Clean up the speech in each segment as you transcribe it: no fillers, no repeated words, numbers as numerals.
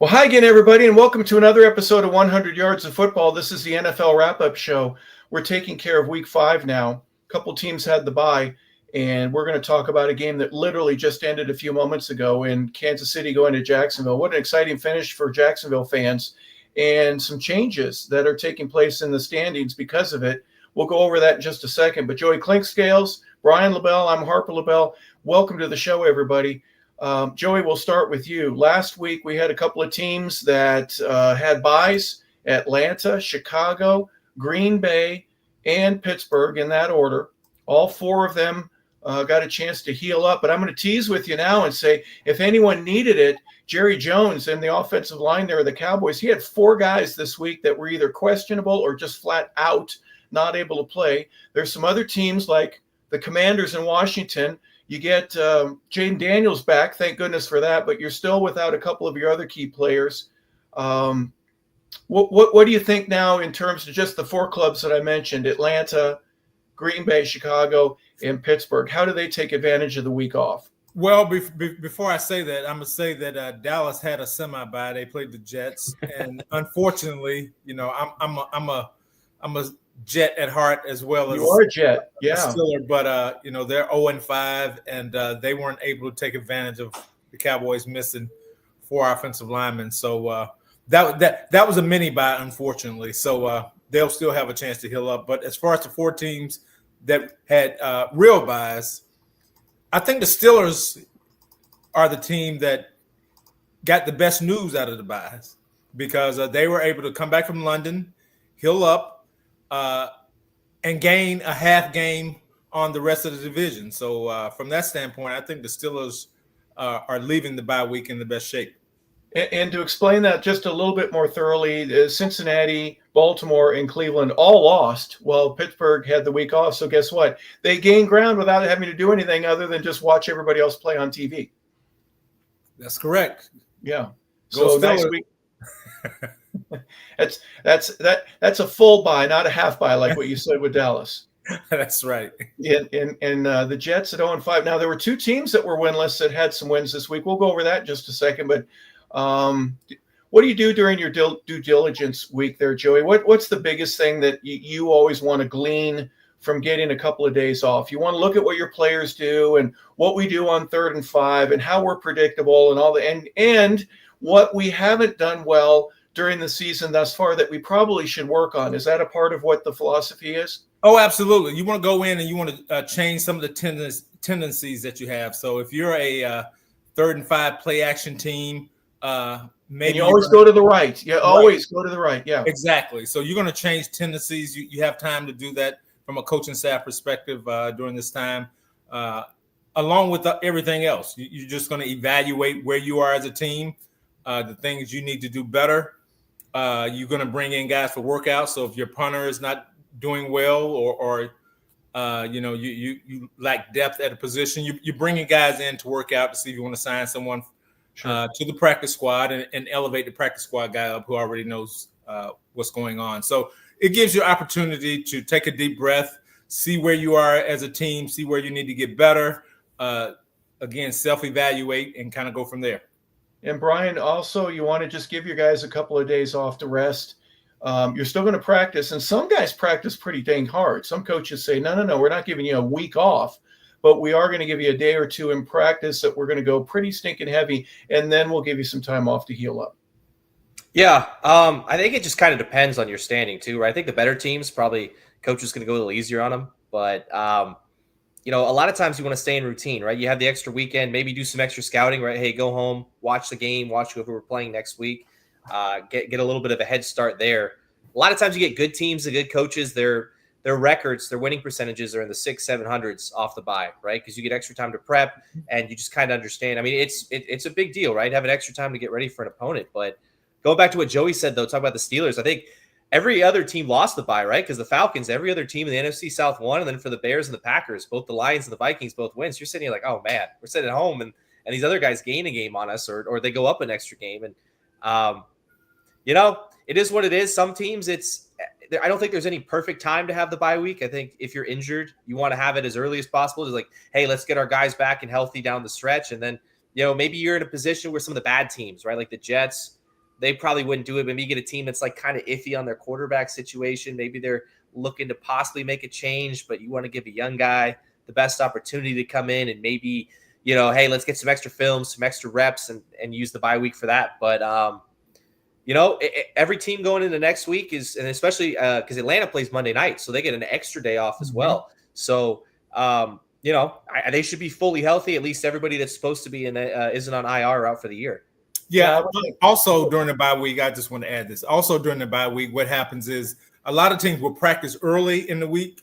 Well, hi again, everybody, and welcome to another episode of 100 Yards of Football. This is the NFL wrap-up show. We're taking care of Week 5 now. A couple teams had the bye, and we're going to talk about a game that literally just ended a few moments ago in Kansas City going to Jacksonville. What an exciting finish for Jacksonville fans, and some changes that are taking place in the standings because of it. We'll go over that in just a second. But Joey Clinkscales, Brian LeBel, I'm Harper LeBel. Welcome to the show, everybody. Joey, we'll start with you. Last week, we had a couple of teams that had byes: Atlanta, Chicago, Green Bay, and Pittsburgh in that order. All four of them got a chance to heal up. But I'm going to tease with you now and say, if anyone needed it, Jerry Jones in the offensive line there, the Cowboys, he had four guys this week that were either questionable or just flat out not able to play. There's some other teams like the Commanders in Washington. You get Jaden Daniels back, thank goodness for that, but you're still without a couple of your other key players. What do you think now in terms of just the four clubs that I mentioned, Atlanta, Green Bay, Chicago, and Pittsburgh? How do they take advantage of the week off? Well, before I say that, I'm going to say that Dallas had a semi-bye. They played the Jets, and unfortunately, I'm a Jet at heart as well as you are a Jet, yeah. Steeler, but they're 0-5, and they weren't able to take advantage of the Cowboys missing four offensive linemen. So that was a mini bye, unfortunately. So they'll still have a chance to heal up. But as far as the four teams that had real byes, I think the Steelers are the team that got the best news out of the byes because they were able to come back from London, heal up, and gain a half game on the rest of the division. So from that standpoint, I think the Steelers are leaving the bye week in the best shape. And to explain that just a little bit more thoroughly, Cincinnati, Baltimore, and Cleveland all lost while Pittsburgh had the week off. So guess what? They gained ground without having to do anything other than just watch everybody else play on TV. That's correct. Yeah. Go so next week. That's a full bye, not a half bye, like what you said with Dallas. That's right. And the Jets at 0-5. Now there were two teams that were winless that had some wins this week. We'll go over that in just a second. But what do you do during your due diligence week there, Joey? What's the biggest thing that you always want to glean from getting a couple of days off? You want to look at what your players do and what we do on 3rd and 5 and how we're predictable and all the and what we haven't done well during the season thus far that we probably should work on. Is that a part of what the philosophy is? Oh, absolutely. You want to go in and you want to change some of the tendencies that you have. So if you're a 3rd and 5 play action team, maybe and you always go to the right. You always go to the right. Yeah, exactly. So you're going to change tendencies. You have time to do that from a coaching staff perspective during this time, along with everything else. You're just going to evaluate where you are as a team, the things you need to do better. You're going to bring in guys for workouts. So if your punter is not doing well or you lack depth at a position, you're bringing guys in to work out to see if you want to sign someone to the practice squad and elevate the practice squad guy up who already knows what's going on. So it gives you opportunity to take a deep breath, see where you are as a team, see where you need to get better. Again, self-evaluate and kind of go from there. And Brian, also, you want to just give your guys a couple of days off to rest. You're still going to practice, and some guys practice pretty dang hard. Some coaches say, no, we're not giving you a week off, but we are going to give you a day or two in practice that we're going to go pretty stinking heavy, and then we'll give you some time off to heal up. Yeah, I think it just kind of depends on your standing too, right? I think the better teams probably coach is going to go a little easier on them, but a lot of times you want to stay in routine, right? You have the extra weekend, maybe do some extra scouting, right? Hey, go home, watch the game, watch whoever we're playing next week, get a little bit of a head start there. A lot of times you get good teams, the good coaches, their records, their winning percentages are in the 600-700s off the bye, right? Because you get extra time to prep and you just kind of understand. I mean, it's a big deal, right? Having extra time to get ready for an opponent. But going back to what Joey said, though, talk about the Steelers, I think every other team lost the bye, right? Because the Falcons, every other team in the NFC South won, and then for the Bears and the Packers, both the Lions and the Vikings both win. So you're sitting here like, oh man, we're sitting at home, and these other guys gain a game on us, or they go up an extra game, and it is what it is. Some teams, I don't think there's any perfect time to have the bye week. I think if you're injured, you want to have it as early as possible. Just like, hey, let's get our guys back and healthy down the stretch, and then maybe you're in a position where some of the bad teams, right, like the Jets, they probably wouldn't do it. Maybe you get a team that's like kind of iffy on their quarterback situation. Maybe they're looking to possibly make a change, but you want to give a young guy the best opportunity to come in and maybe, hey, let's get some extra film, some extra reps and use the bye week for that. But, every team going into next week and especially because Atlanta plays Monday night, so they get an extra day off as well. So, they should be fully healthy. At least everybody that's supposed to be isn't on IR out for the year. Yeah. Also during the bye week, I just want to add this. Also during the bye week, what happens is a lot of teams will practice early in the week,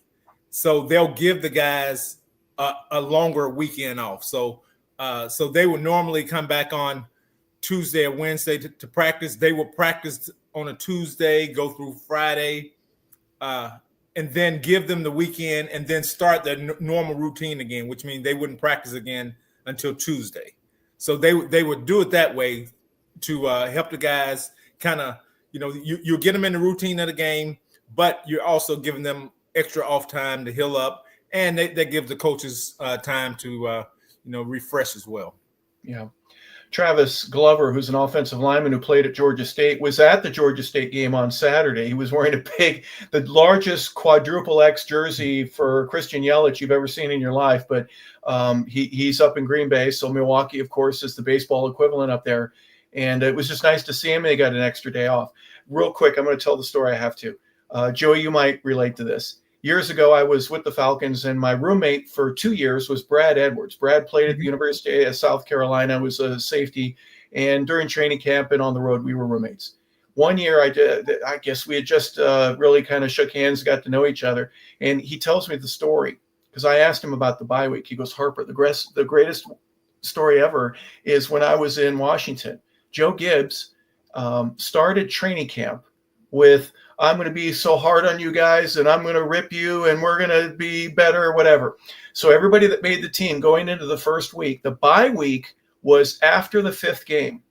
so they'll give the guys a longer weekend off. So they would normally come back on Tuesday or Wednesday to practice. They will practice on a Tuesday, go through Friday, and then give them the weekend and then start their normal routine again, which means they wouldn't practice again until Tuesday. So they would do it that way to help the guys kind of, you get them in the routine of the game, but you're also giving them extra off time to heal up, and that gives the coaches time to, refresh as well. Yeah. Travis Glover, who's an offensive lineman who played at Georgia State, was at the Georgia State game on Saturday. He was wearing the largest quadruple X jersey for Christian Yelich you've ever seen in your life. But he's up in Green Bay. So Milwaukee, of course, is the baseball equivalent up there. And it was just nice to see him. They got an extra day off. Real quick, I'm going to tell the story I have to. Joey, you might relate to this. Years ago, I was with the Falcons, and my roommate for 2 years was Brad Edwards. Brad played at the University of South Carolina, was a safety, and during training camp and on the road, we were roommates. One year, I guess we had just really kind of shook hands, got to know each other, and he tells me the story because I asked him about the bye week. He goes, Harper, the greatest story ever is when I was in Washington. Joe Gibbs started training camp with, I'm going to be so hard on you guys and I'm going to rip you and we're going to be better or whatever. So everybody that made the team going into the first week, the bye week was after the 5th game.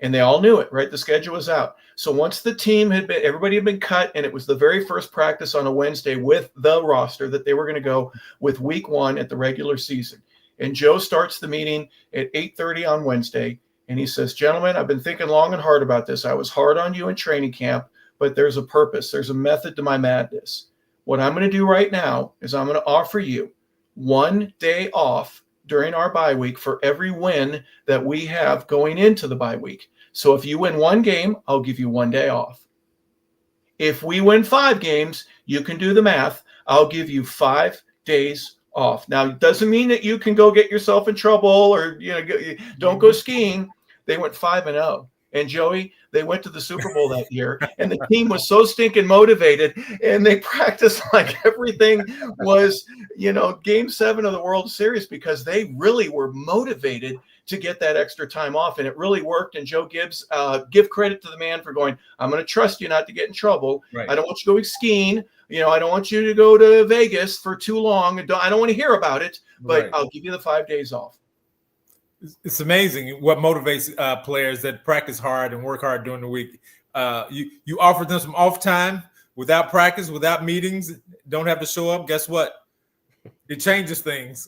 And they all knew it, right? The schedule was out. So once the team everybody had been cut, and it was the very first practice on a Wednesday with the roster that they were going to go with week 1 at the regular season. And Joe starts the meeting at 8:30 on Wednesday. And he says, gentlemen, I've been thinking long and hard about this. I was hard on you in training camp, but there's a purpose. There's a method to my madness. What I'm going to do right now is I'm going to offer you 1 day off during our bye week for every win that we have going into the bye week. So if you win 1 game, I'll give you 1 day off. If we win 5 games, you can do the math. I'll give you 5 days off. Now, it doesn't mean that you can go get yourself in trouble or don't go skiing. They went 5-0. And Joey, they went to the Super Bowl that year, and the team was so stinking motivated, and they practiced like everything was, Game 7 of the World Series because they really were motivated to get that extra time off, and it really worked. And Joe Gibbs, give credit to the man for going, I'm going to trust you not to get in trouble. Right. I don't want you to go skiing. I don't want you to go to Vegas for too long. I don't want to hear about it, but I'll give you the 5 days off. It's amazing what motivates players that practice hard and work hard during the week. You offer them some off time without practice, without meetings, don't have to show up. Guess what? It changes things.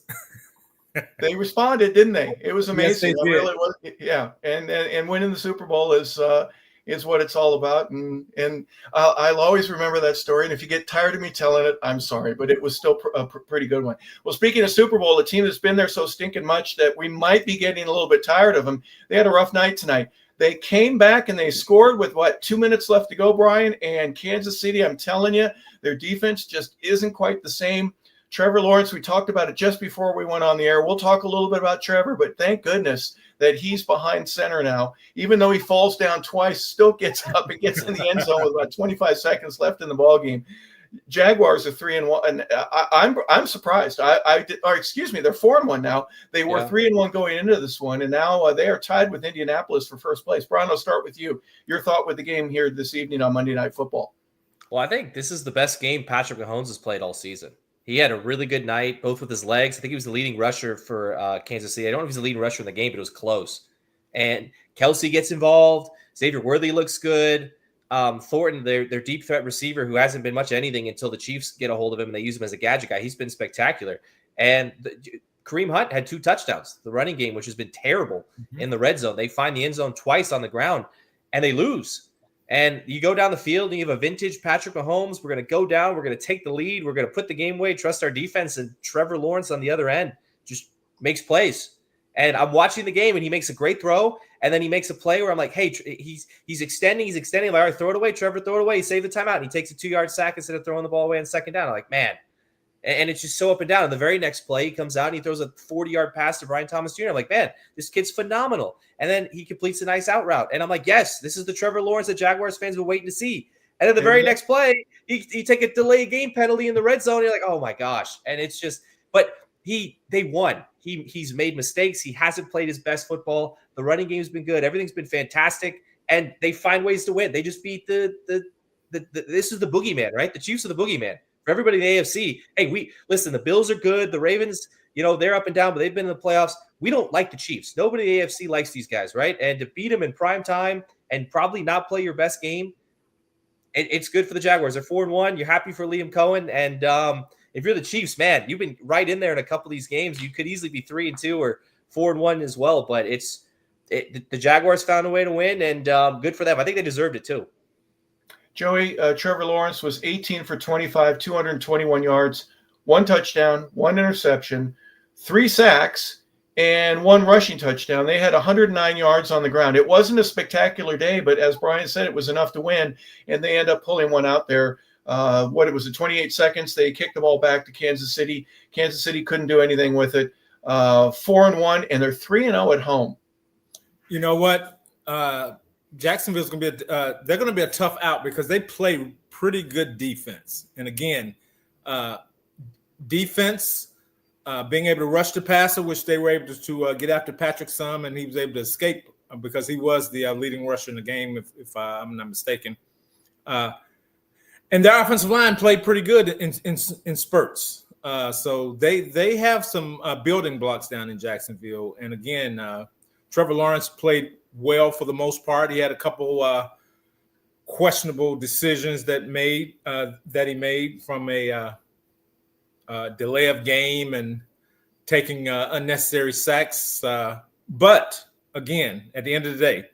They responded, didn't they? It was amazing. Yes, they did. Really was, yeah. And winning the Super Bowl is what it's all about. And I'll always remember that story. And if you get tired of me telling it, I'm sorry, but it was still a pretty good one. Well, speaking of Super Bowl, a team that's been there so stinking much that we might be getting a little bit tired of them. They had a rough night tonight. They came back and they scored with 2 minutes left to go, Brian. And Kansas City, I'm telling you, their defense just isn't quite the same. Trevor Lawrence, we talked about it just before we went on the air. We'll talk a little bit about Trevor, but thank goodness that he's behind center now. Even though he falls down twice, still gets up and gets in the end zone with about 25 seconds left in the ballgame. Jaguars are 3-1, and I'm surprised. They're 4-1 now. They were 3-1 going into this one, and now they are tied with Indianapolis for first place. Brian, I'll start with you. Your thought with the game here this evening on Monday Night Football. Well, I think this is the best game Patrick Mahomes has played all season. He had a really good night, both with his legs. I think he was the leading rusher for Kansas City. I don't know if he's the leading rusher in the game, but it was close. And Kelsey gets involved. Xavier Worthy looks good. Thornton, their deep threat receiver, who hasn't been much anything until the Chiefs get a hold of him and they use him as a gadget guy. He's been spectacular. And Kareem Hunt had 2 touchdowns. The running game, which has been terrible in the red zone. They find the end zone twice on the ground. and they lose. And you go down the field and you have a vintage Patrick Mahomes. We're going to go down. We're going to take the lead. We're going to put the game away, trust our defense. And Trevor Lawrence on the other end just makes plays. And I'm watching the game and he makes a great throw. And then he makes a play where I'm like, hey, he's extending. I'm like, all right, throw it away, Trevor, throw it away. He saved the timeout. And he takes a 2-yard sack instead of throwing the ball away on second down. I'm like, man. And it's just so up and down. And the very next play, he comes out and he throws a 40-yard pass to Brian Thomas Jr. I'm like, man, this kid's phenomenal. And then he completes a nice out route. And I'm like, yes, this is the Trevor Lawrence that Jaguars fans were waiting to see. And then the very next play, he take a delayed game penalty in the red zone. You're like, oh my gosh. And it's just, but they won. He's made mistakes. He hasn't played his best football. The running game's been good. Everything's been fantastic. And they find ways to win. They just beat this is the boogeyman, right? The Chiefs are the boogeyman. For everybody in the AFC, hey, listen, the Bills are good. The Ravens, they're up and down, but they've been in the playoffs. We don't like the Chiefs. Nobody in the AFC likes these guys, right? And to beat them in prime time and probably not play your best game, it's good for the Jaguars. They're 4-1. You're happy for Liam Cohen. And if you're the Chiefs, man, you've been right in there in a couple of these games. You could easily be 3-2 or 4-1 as well. But the Jaguars found a way to win, and good for them. I think they deserved it too. Joey, Trevor Lawrence was 18 for 25, 221 yards, 1 touchdown, 1 interception, 3 sacks, and 1 rushing touchdown. They had 109 yards on the ground. It wasn't a spectacular day, but as Brian said, it was enough to win, and they end up pulling one out there. 28 seconds. They kicked the ball back to Kansas City. Kansas City couldn't do anything with it. 4-1, and they're 3-0 at home. You know what? Jacksonville's going to be they're going to be a tough out because they play pretty good defense. And again, defense, being able to rush the passer, which they were able to get after Patrick some, and he was able to escape because he was the leading rusher in the game, if I'm not mistaken. And their offensive line played pretty good in spurts. So they have some building blocks down in Jacksonville. And again, Trevor Lawrence played well for the most part. He had a couple questionable decisions that he made from a delay of game and taking unnecessary sacks. But again, at the end of the day,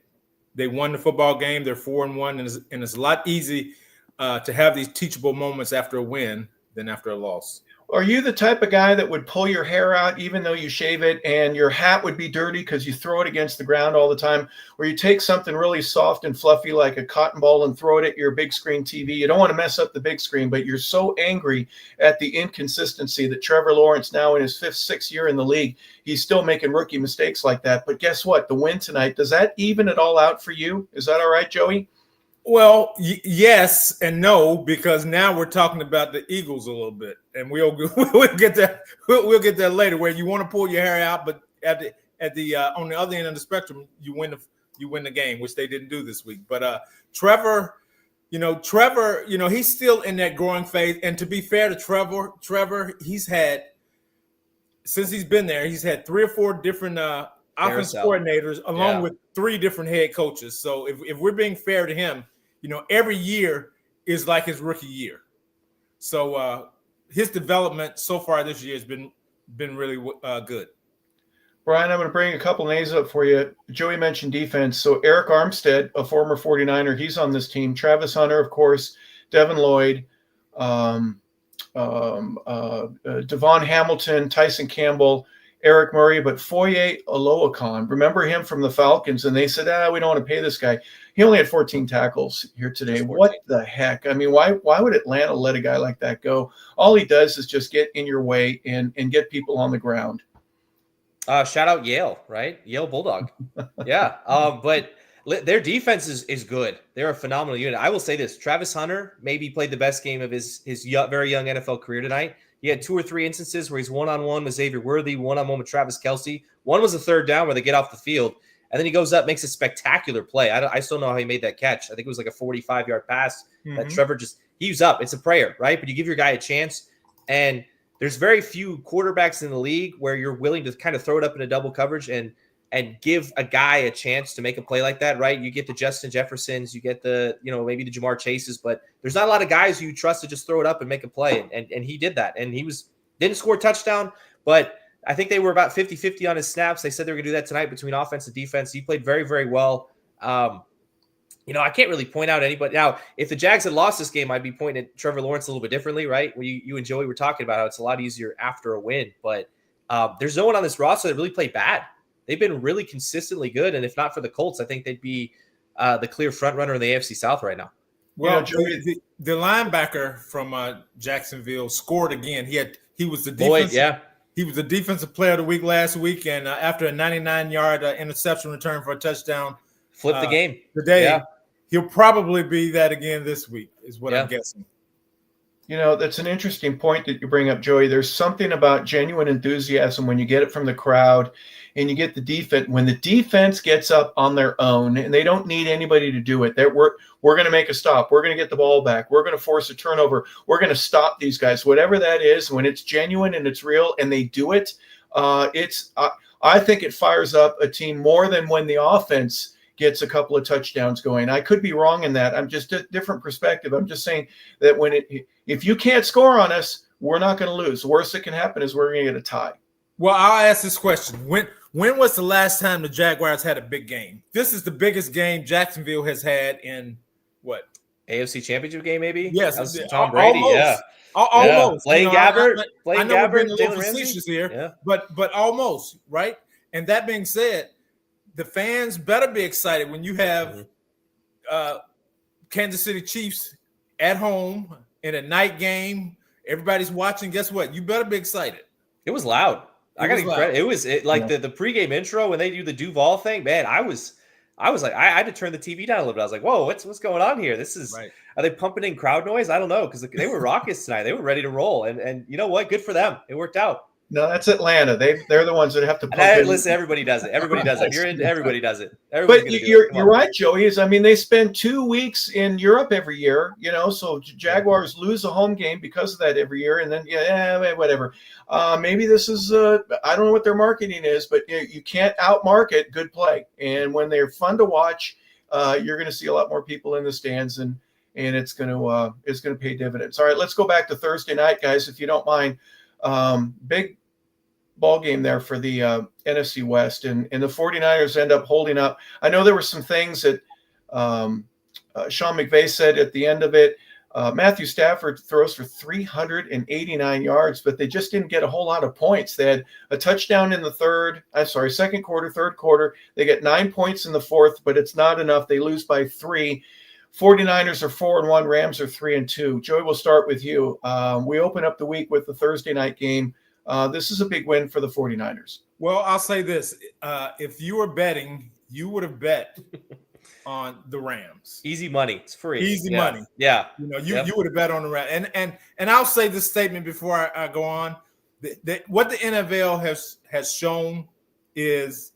they won the football game. They're 4-1, and it's a lot easy to have these teachable moments after a win than after a loss. Are you the type of guy that would pull your hair out even though you shave it, and your hat would be dirty because you throw it against the ground all the time? Or you take something really soft and fluffy like a cotton ball and throw it at your big screen TV? You don't want to mess up the big screen, but you're so angry at the inconsistency that Trevor Lawrence, now in his 5th, 6th year in the league, he's still making rookie mistakes like that. But guess what? The win tonight, does that even it all out for you? Is that all right, Joey? Well, yes and no, because now we're talking about the Eagles a little bit, and we'll get there. We'll get there later. Where you want to pull your hair out, but at the on the other end of the spectrum, you win the game, which they didn't do this week. But Trevor, he's still in that growing phase. And to be fair to Trevor, he's had, since he's been there, he's had 3 or 4 different offense coordinators, along with 3 different head coaches. So if we're being fair to him, every year is like his rookie year. So his development so far this year has been really good. Brian, I'm going to bring a couple names up for you. Joey mentioned defense. So Eric Armstead, a former 49er, he's on this team. Travis Hunter, of course, Devin Lloyd, Devon Hamilton, Tyson Campbell, Eric Murray, but Foye Oluokun, remember him from the Falcons? And they said, we don't want to pay this guy. He only had 14 tackles here today. What the heck? I mean, why would Atlanta let a guy like that go? All he does is just get in your way and get people on the ground. Shout out Yale, right? Yale Bulldog. Yeah. But their defense is good. They're a phenomenal unit. I will say this. Travis Hunter maybe played the best game of his very young NFL career tonight. He had 2 or 3 instances where he's one-on-one with Xavier Worthy, one-on-one with Travis Kelce. One was a 3rd down where they get off the field, and then he goes up, makes a spectacular play. I still know how he made that catch. I think it was like a 45-yard pass that Trevor he was up. It's a prayer, right? But you give your guy a chance, and there's very few quarterbacks in the league where you're willing to kind of throw it up in a double coverage and give a guy a chance to make a play like that, right? You get the Justin Jeffersons, you get the, maybe the Jamar Chases, but there's not a lot of guys who you trust to just throw it up and make a play. And he did that. And he didn't score a touchdown, but I think they were about 50-50 on his snaps. They said they were going to do that tonight between offense and defense. He played very, very well. I can't really point out anybody. Now, if the Jags had lost this game, I'd be pointing at Trevor Lawrence a little bit differently, right? Where you and Joey were talking about how it's a lot easier after a win. But there's no one on this roster that really played bad. They've been really consistently good. And if not for the Colts, I think they'd be the clear front runner in the AFC South right now. Well, the linebacker from Jacksonville scored again. He was the defense. He was the defensive player of the week last week, and after a 99-yard interception return for a touchdown, flipped the game today. Yeah. He'll probably be that again this week, is what I'm guessing. That's an interesting point that you bring up, Joey. There's something about genuine enthusiasm when you get it from the crowd and you get the defense. When the defense gets up on their own and they don't need anybody to do it, we're going to make a stop. We're going to get the ball back. We're going to force a turnover. We're going to stop these guys. Whatever that is, when it's genuine and it's real and they do it, I think it fires up a team more than when the offense gets a couple of touchdowns going. I could be wrong in that. I'm just a different perspective. I'm just saying that if you can't score on us, we're not going to lose. The worst that can happen is we're going to get a tie. Well, I'll ask this question. When was the last time the Jaguars had a big game? This is the biggest game Jacksonville has had in what? AFC Championship game, maybe? Yes. Tom Brady, almost. Almost. Blaine Gabbert. I know we're being a little facetious here, but almost, right? And that being said, the fans better be excited when you have Kansas City Chiefs at home in a night game. Everybody's watching. Guess what? You better be excited. It was loud. I got to give credit. It was like the pregame intro when they do the Duval thing. Man, I was like, I had to turn the TV down a little bit. I was like, whoa, what's going on here? This is right. Are they pumping in crowd noise? I don't know, because they were raucous tonight. They were ready to roll, and you know what? Good for them. It worked out. No, that's Atlanta. They're the ones that have to pump in. Listen, everybody does it. Everybody does it. You're in. Everybody does it. But you're right, Joey. They spend 2 weeks in Europe every year. So Jaguars lose a home game because of that every year, and then whatever. Maybe this is I don't know what their marketing is, but you can't outmarket good play. And when they're fun to watch, you're going to see a lot more people in the stands, and it's going to pay dividends. All right, let's go back to Thursday night, guys, if you don't mind. Big ball game there for the NFC West, and the 49ers end up holding up. I know there were some things that Sean McVay said at the end of it. Matthew Stafford throws for 389 yards, but they just didn't get a whole lot of points. They had a touchdown in the second quarter, third quarter. They get 9 points in the fourth, but it's not enough. They lose by 3. 49ers are 4-1. Rams are 3-2. Joey, we'll start with you. We open up the week with the Thursday night game. This is a big win for the 49ers. Well, I'll say this. If you were betting, you would have bet on the Rams. Easy money. It's free. Easy money. Yeah. You would have bet on the Rams. And I'll say this statement before I go on. What the NFL has shown is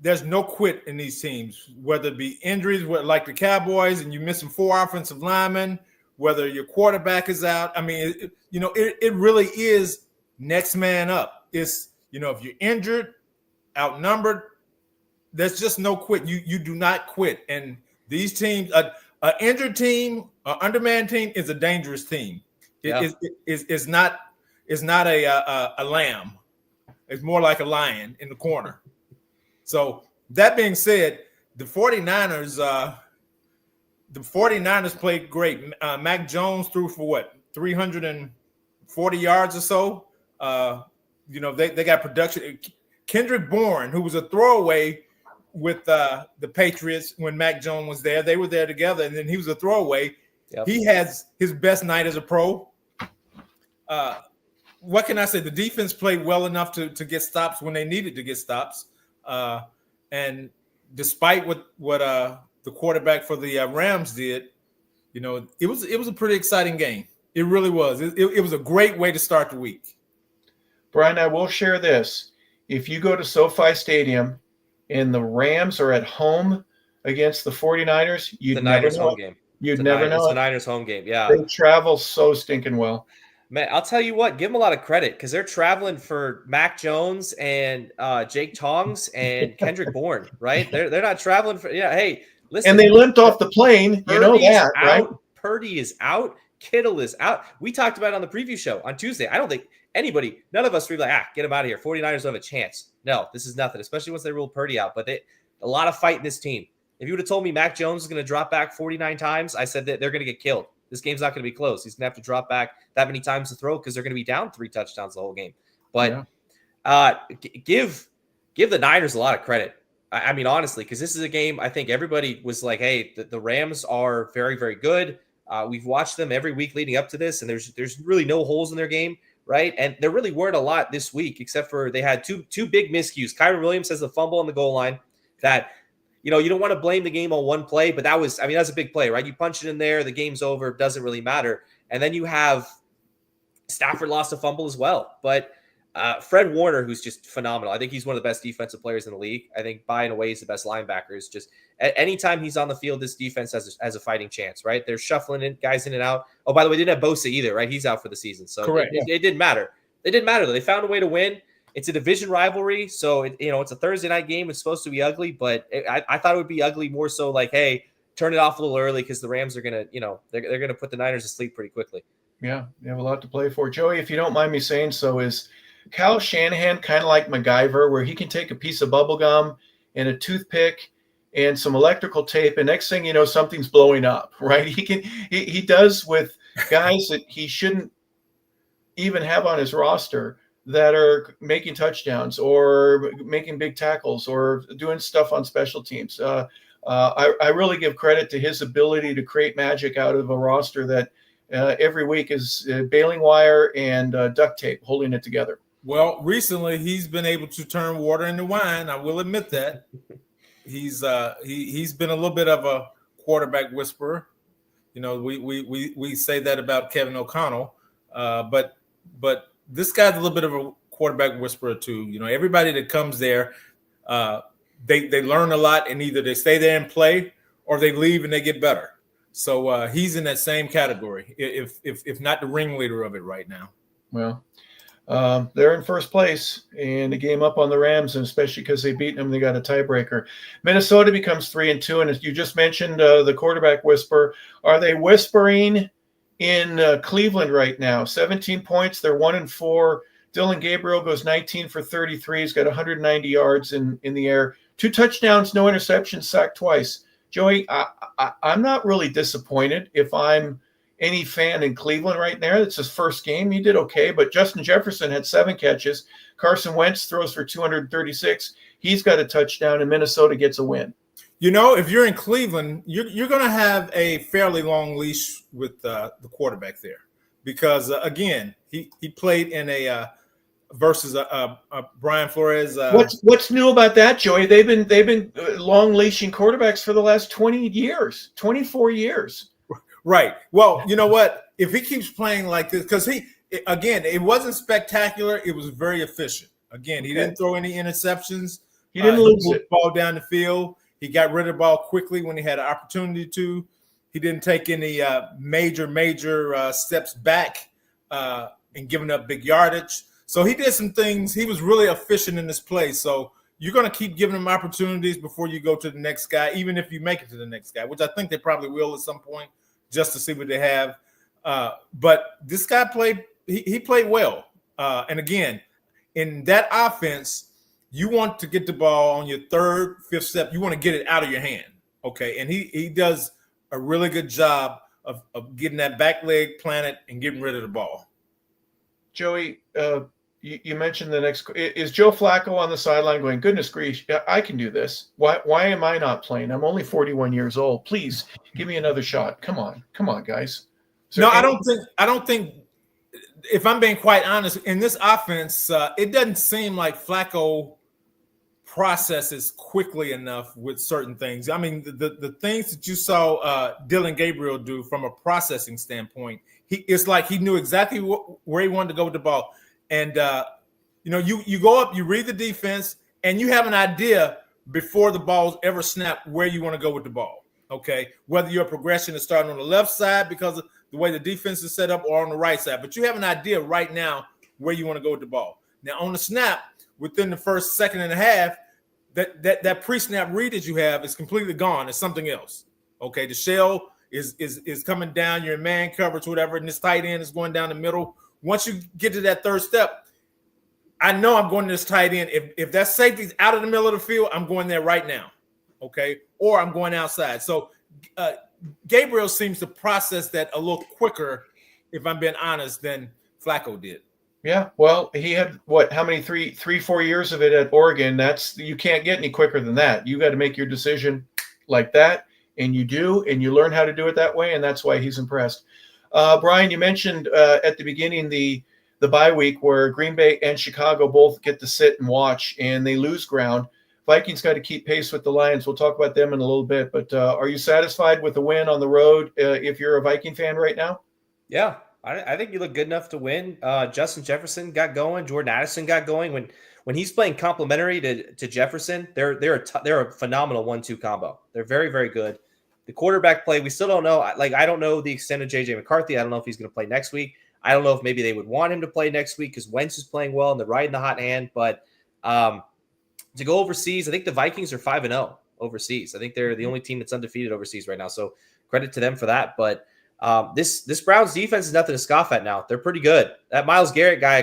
there's no quit in these teams, whether it be injuries, like the Cowboys, and you're missing 4 offensive linemen, whether your quarterback is out. It really is next man up. It's, if you're injured, outnumbered, there's just no quit. You do not quit. And these teams, an injured team, an undermanned team is a dangerous team. It's not a lamb. It's more like a lion in the corner. So that being said, the 49ers played great. Mac Jones threw for 340 yards or so. They got production. Kendrick Bourne, who was a throwaway with the Patriots when Mac Jones was there. They were there together, and then he was a throwaway. Yep. He has his best night as a pro. What can I say? The defense played well enough to get stops when they needed to get stops. And despite what the quarterback for the Rams did, it was a pretty exciting game. It really was. It was a great way to start the week. Brian, I will share this. If you go to SoFi Stadium and the Rams are at home against the 49ers, you'd never know. Home game. You'd never know. It's the Niners home game. Yeah. They travel so stinking well. Man, I'll tell you what, give them a lot of credit because they're traveling for Mac Jones and Jake Tongs and Kendrick Bourne, right? They're not traveling for hey, listen. And they limped off the plane, right? Purdy is out, Kittle is out. We talked about it on the preview show on Tuesday. I don't think none of us were like, get him out of here. 49ers don't have a chance. No, this is nothing, especially once they ruled Purdy out. But a lot of fight in this team. If you would have told me Mac Jones is going to drop back 49 times, I said that they're going to get killed. This game's not going to be close. He's going to have to drop back that many times to throw because they're going to be down 3 touchdowns the whole game. But give the Niners a lot of credit. I mean, honestly, because this is a game I think everybody was like, hey, the Rams are very, very good. We've watched them every week leading up to this, and there's really no holes in their game, right? And there really weren't a lot this week, except for they had two big miscues. Kyron Williams has the fumble on the goal line that, you don't want to blame the game on one play, but that's a big play, right? You punch it in there, the game's over, doesn't really matter. And then you have Stafford lost a fumble as well. But Fred Warner, who's just phenomenal. I think he's one of the best defensive players in the league. I think by and away he's the best linebacker. Is just anytime he's on the field, this defense has a fighting chance, right? They're shuffling guys in and out. Oh, by the way, they didn't have Bosa either, right? He's out for the season. So correct. It didn't matter. It didn't matter though. They found a way to win. It's a division rivalry, so it's a Thursday night game. It's supposed to be ugly, but I thought it would be ugly more so like, hey, turn it off a little early because the Rams are gonna, they're gonna put the Niners to sleep pretty quickly. Yeah, you have a lot to play for. Joey, if you don't mind me saying so, is Kyle Shanahan kind of like MacGyver, where he can take a piece of bubble gum and a toothpick and some electrical tape, and next thing you know, something's blowing up, right? He does with guys that he shouldn't even have on his roster that are making touchdowns or making big tackles or doing stuff on special teams. I really give credit to his ability to create magic out of a roster that every week is baling wire and duct tape holding it together. Well, recently he's been able to turn water into wine. I will admit that. He's been a little bit of a quarterback whisperer. We say that about Kevin O'Connell, but this guy's a little bit of a quarterback whisperer too. Everybody that comes there, they learn a lot, and either they stay there and play or they leave and they get better. So he's in that same category, if not the ringleader of it right now. Well, they're in first place in the game up on the Rams, and especially because they beat them, they got a tiebreaker. Minnesota becomes 3-2, and as you just mentioned, the quarterback whisper. Are they whispering in Cleveland right now? 17 points. They're 1-4. Dylan Gabriel goes 19 for 33. He's got 190 yards in the air. 2 touchdowns, no interceptions, sacked twice. Joey, I'm not really disappointed if I'm any fan in Cleveland right now. It's his first game. He did okay, but Justin Jefferson had 7 catches. Carson Wentz throws for 236. He's got a touchdown, and Minnesota gets a win. If you're in Cleveland, you're going to have a fairly long leash with the quarterback there because, again, he played in a versus Brian Flores. What's new about that, Joey? They've been long leashing quarterbacks for the last 20 years, 24 years. Right. Well, you know what? If he keeps playing like this, because it wasn't spectacular. It was very efficient. Again, he didn't throw any interceptions. He didn't lose the ball down the field. He got rid of the ball quickly when he had an opportunity to. He didn't take any major steps back and giving up big yardage. So he did some things. He was really efficient in this play. So you're going to keep giving him opportunities before you go to the next guy, even if you make it to the next guy, which I think they probably will at some point just to see what they have. But this guy played – he played well. And, again, in that offense, you want to get the ball on your 3rd, 5th step. You want to get it out of your hand, okay? And he does a really good job of getting that back leg planted and getting rid of the ball. Joey, you mentioned the next – is Joe Flacco on the sideline going, goodness grief, I can do this. Why am I not playing? I'm only 41 years old. Please give me another shot. Come on, guys. No, I don't think – if I'm being quite honest, in this offense, it doesn't seem like Flacco processes quickly enough with certain things. I mean, the things that you saw Dylan Gabriel do from a processing standpoint, it's like he knew exactly where he wanted to go with the ball. And, you go up, you read the defense, and you have an idea before the ball's ever snapped where you want to go with the ball, okay? Whether your progression is starting on the left side because of the way the defense is set up or on the right side. But you have an idea right now where you want to go with the ball. Now, on the snap, within the first second and a half, that pre-snap read that you have is completely gone. It's something else, okay? The shell is coming down, you're in man coverage, whatever, and this tight end is going down the middle. Once you get to that 3rd step, I know I'm going to this tight end. If that safety's out of the middle of the field, I'm going there right now. okay, or I'm going outside. So Gabriel seems to process that a little quicker, if I'm being honest, than Flacco did. Yeah, well, he had how many 4 years of it at Oregon. You can't get any quicker than that. You got to make your decision like that, and you do, and you learn how to do it that way, and that's why he's impressed. Brian, you mentioned at the beginning the bye week where Green Bay and Chicago both get to sit and watch, and they lose ground. Vikings got to keep pace with the Lions. We'll talk about them in a little bit, but are you satisfied with the win on the road if you're a Viking fan right now? Yeah. I think you look good enough to win. Justin Jefferson got going. Jordan Addison got going. When he's playing complementary to Jefferson, they're a phenomenal 1-2 combo. They're very, very good. The quarterback play, we still don't know. I don't know the extent of J.J. McCarthy. I don't know if he's going to play next week. I don't know if maybe they would want him to play next week because Wentz is playing well and they're riding the hot hand. But to go overseas, I think the Vikings are 5-0 overseas. I think they're the only team that's undefeated overseas right now. So credit to them for that. But this Browns defense is nothing to scoff at now. They're pretty good. That Myles Garrett guy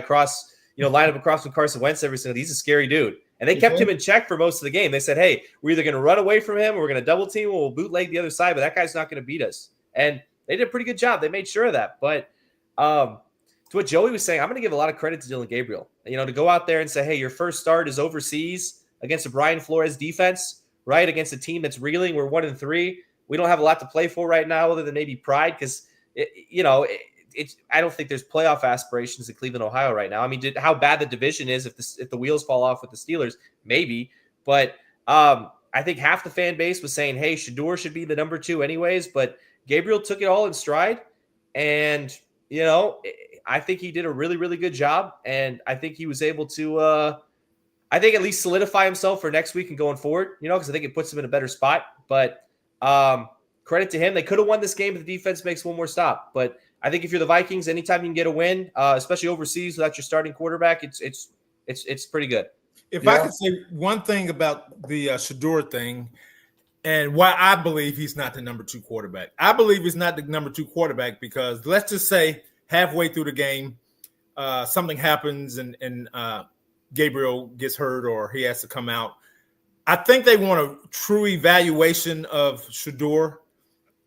line up across from Carson Wentz every single day. He's a scary dude. And they kept him in check for most of the game. They said, hey, we're either going to run away from him or we're going to double team him or we'll bootleg the other side, but that guy's not going to beat us. And they did a pretty good job. They made sure of that. But to what Joey was saying, I'm going to give a lot of credit to Dylan Gabriel. To go out there and say, hey, your first start is overseas against a Brian Flores defense, right? Against a team that's reeling. We're 1-3. We don't have a lot to play for right now other than maybe pride because, I don't think there's playoff aspirations in Cleveland, Ohio right now. I mean, how bad the division is if the wheels fall off with the Steelers, maybe. But I think half the fan base was saying, hey, Shedeur should be the number 2 anyways. But Gabriel took it all in stride. And, I think he did a really, really good job. And I think he was able to, at least solidify himself for next week and going forward, because I think it puts him in a better spot. But credit to him. They could have won this game if the defense makes one more stop. But I think if you're the Vikings, anytime you can get a win, especially overseas without your starting quarterback, it's pretty good. If I could say one thing about the Shedeur thing and why I believe he's not the number 2 quarterback. I believe he's not the number 2 quarterback because let's just say halfway through the game, something happens and Gabriel gets hurt or he has to come out. I think they want a true evaluation of Shedeur.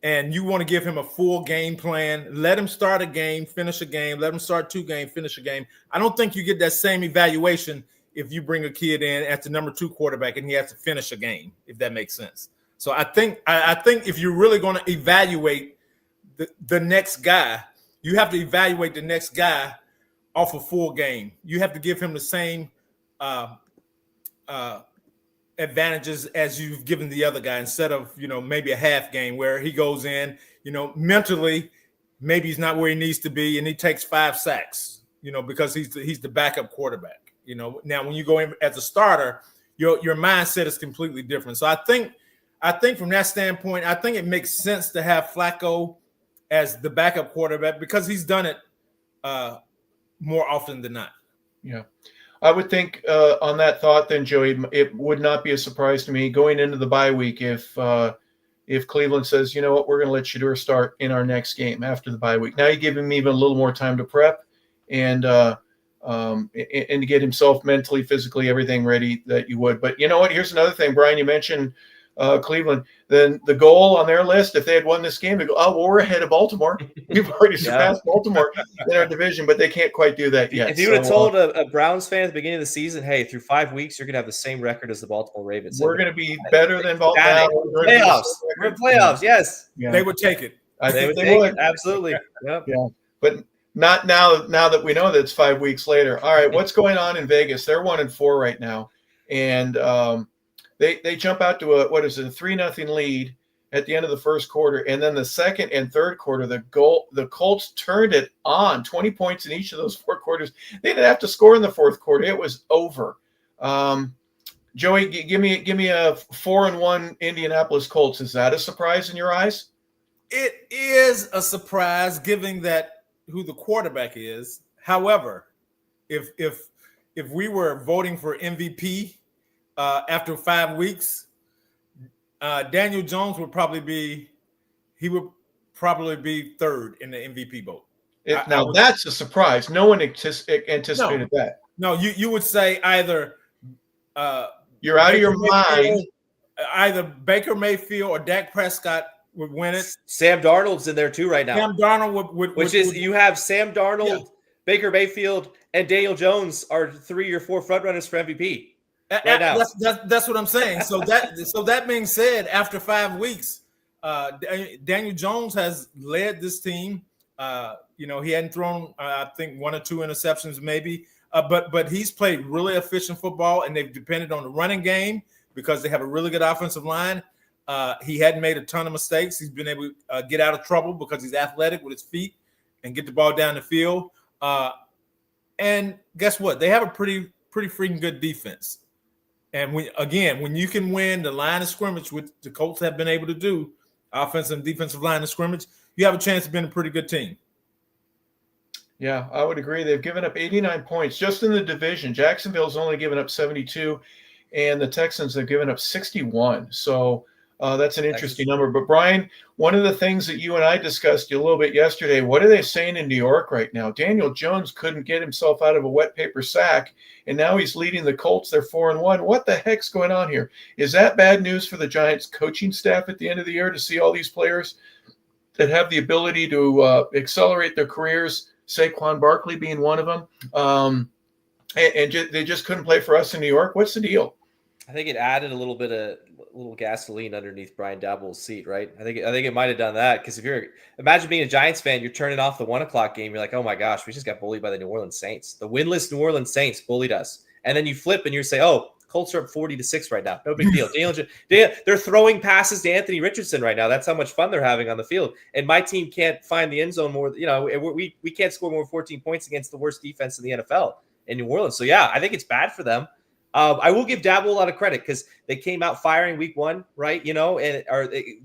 And you want to give him a full game plan. Let him start a game, finish a game. Let him start 2 games, finish a game. I don't think you get that same evaluation if you bring a kid in at the number 2 quarterback and he has to finish a game, if that makes sense. So I think if you're really going to evaluate the next guy, you have to evaluate the next guy off a full game. You have to give him the same advantages as you've given the other guy instead of, maybe a half game where he goes in, mentally, maybe he's not where he needs to be and he takes 5 sacks, because he's the backup quarterback. Now when you go in as a starter, your mindset is completely different. So I think from that standpoint, I think it makes sense to have Flacco as the backup quarterback because he's done it more often than not. Yeah. I would think on that thought then, Joey, it would not be a surprise to me going into the bye week if Cleveland says, you know what, we're going to let Shedeur start in our next game after the bye week. Now you give him even a little more time to prep and to get himself mentally, physically, everything ready that you would. But you know what? Here's another thing, Brian. You mentioned Cleveland. Then the goal on their list, if they had won this game, they go, oh, well, we're ahead of Baltimore. We've already surpassed Baltimore in our division, but they can't quite do that yet. If you would have told a Browns fan at the beginning of the season, hey, through 5 weeks, you're going to have the same record as the Baltimore Ravens. We're going to be better than Baltimore. Playoffs. We're in playoffs, yes. Yeah. They would take it. They would take it. Absolutely. Yep. Yeah. But not now that we know that it's 5 weeks later. All right, what's going on in Vegas? They're 1-4 right now. And they jump out to a 3-0 lead at the end of the first quarter, and then the second and third quarter, the Colts turned it on. 20 points in each of those 4 quarters. They didn't have to score in the fourth quarter; it was over. Joey, give me a 4-1 Indianapolis Colts. Is that a surprise in your eyes? It is a surprise, given that who the quarterback is. However, if we were voting for MVP after 5 weeks, Daniel Jones would probably be third in the MVP vote. That's a surprise. No one anticipated that. No, you would say either you're out of your mind, either Baker Mayfield or Dak Prescott would win it. Sam Darnold's in there too right now. Sam Darnold would you have Sam Darnold, Baker Mayfield, and Daniel Jones are 3 or 4 front runners for MVP right now. That's what I'm saying. So that being said, after 5 weeks, Daniel Jones has led this team. He hadn't thrown, I think, 1 or 2 interceptions maybe, but he's played really efficient football, and they've depended on the running game because they have a really good offensive line. He hadn't made a ton of mistakes. He's been able to get out of trouble because he's athletic with his feet and get the ball down the field. And guess what? They have a pretty freaking good defense. And when you can win the line of scrimmage, which the Colts have been able to do, offensive and defensive line of scrimmage, you have a chance of being a pretty good team. Yeah, I would agree. They've given up 89 points just in the division. Jacksonville's only given up 72, and the Texans have given up 61. So that's an interesting number. But, Brian, one of the things that you and I discussed a little bit yesterday, what are they saying in New York right now? Daniel Jones couldn't get himself out of a wet paper sack, and now he's leading the Colts. They're 4-1. What the heck's going on here? Is that bad news for the Giants coaching staff at the end of the year to see all these players that have the ability to accelerate their careers, Saquon Barkley being one of them, they just couldn't play for us in New York? What's the deal? I think it added a little gasoline underneath Brian Daboll's seat, right? I think it might have done that because imagine being a Giants fan, you're turning off the 1:00 game, you're like, oh my gosh, we just got bullied by the New Orleans Saints. The winless New Orleans Saints bullied us, and then you flip and you say, oh, Colts are up 40-6 right now. No big deal. They're throwing passes to Anthony Richardson right now. That's how much fun they're having on the field. And my team can't find the end zone more. We can't score more than 14 points against the worst defense in the NFL in New Orleans. So yeah, I think it's bad for them. I will give Daboll a lot of credit because they came out firing week 1, right?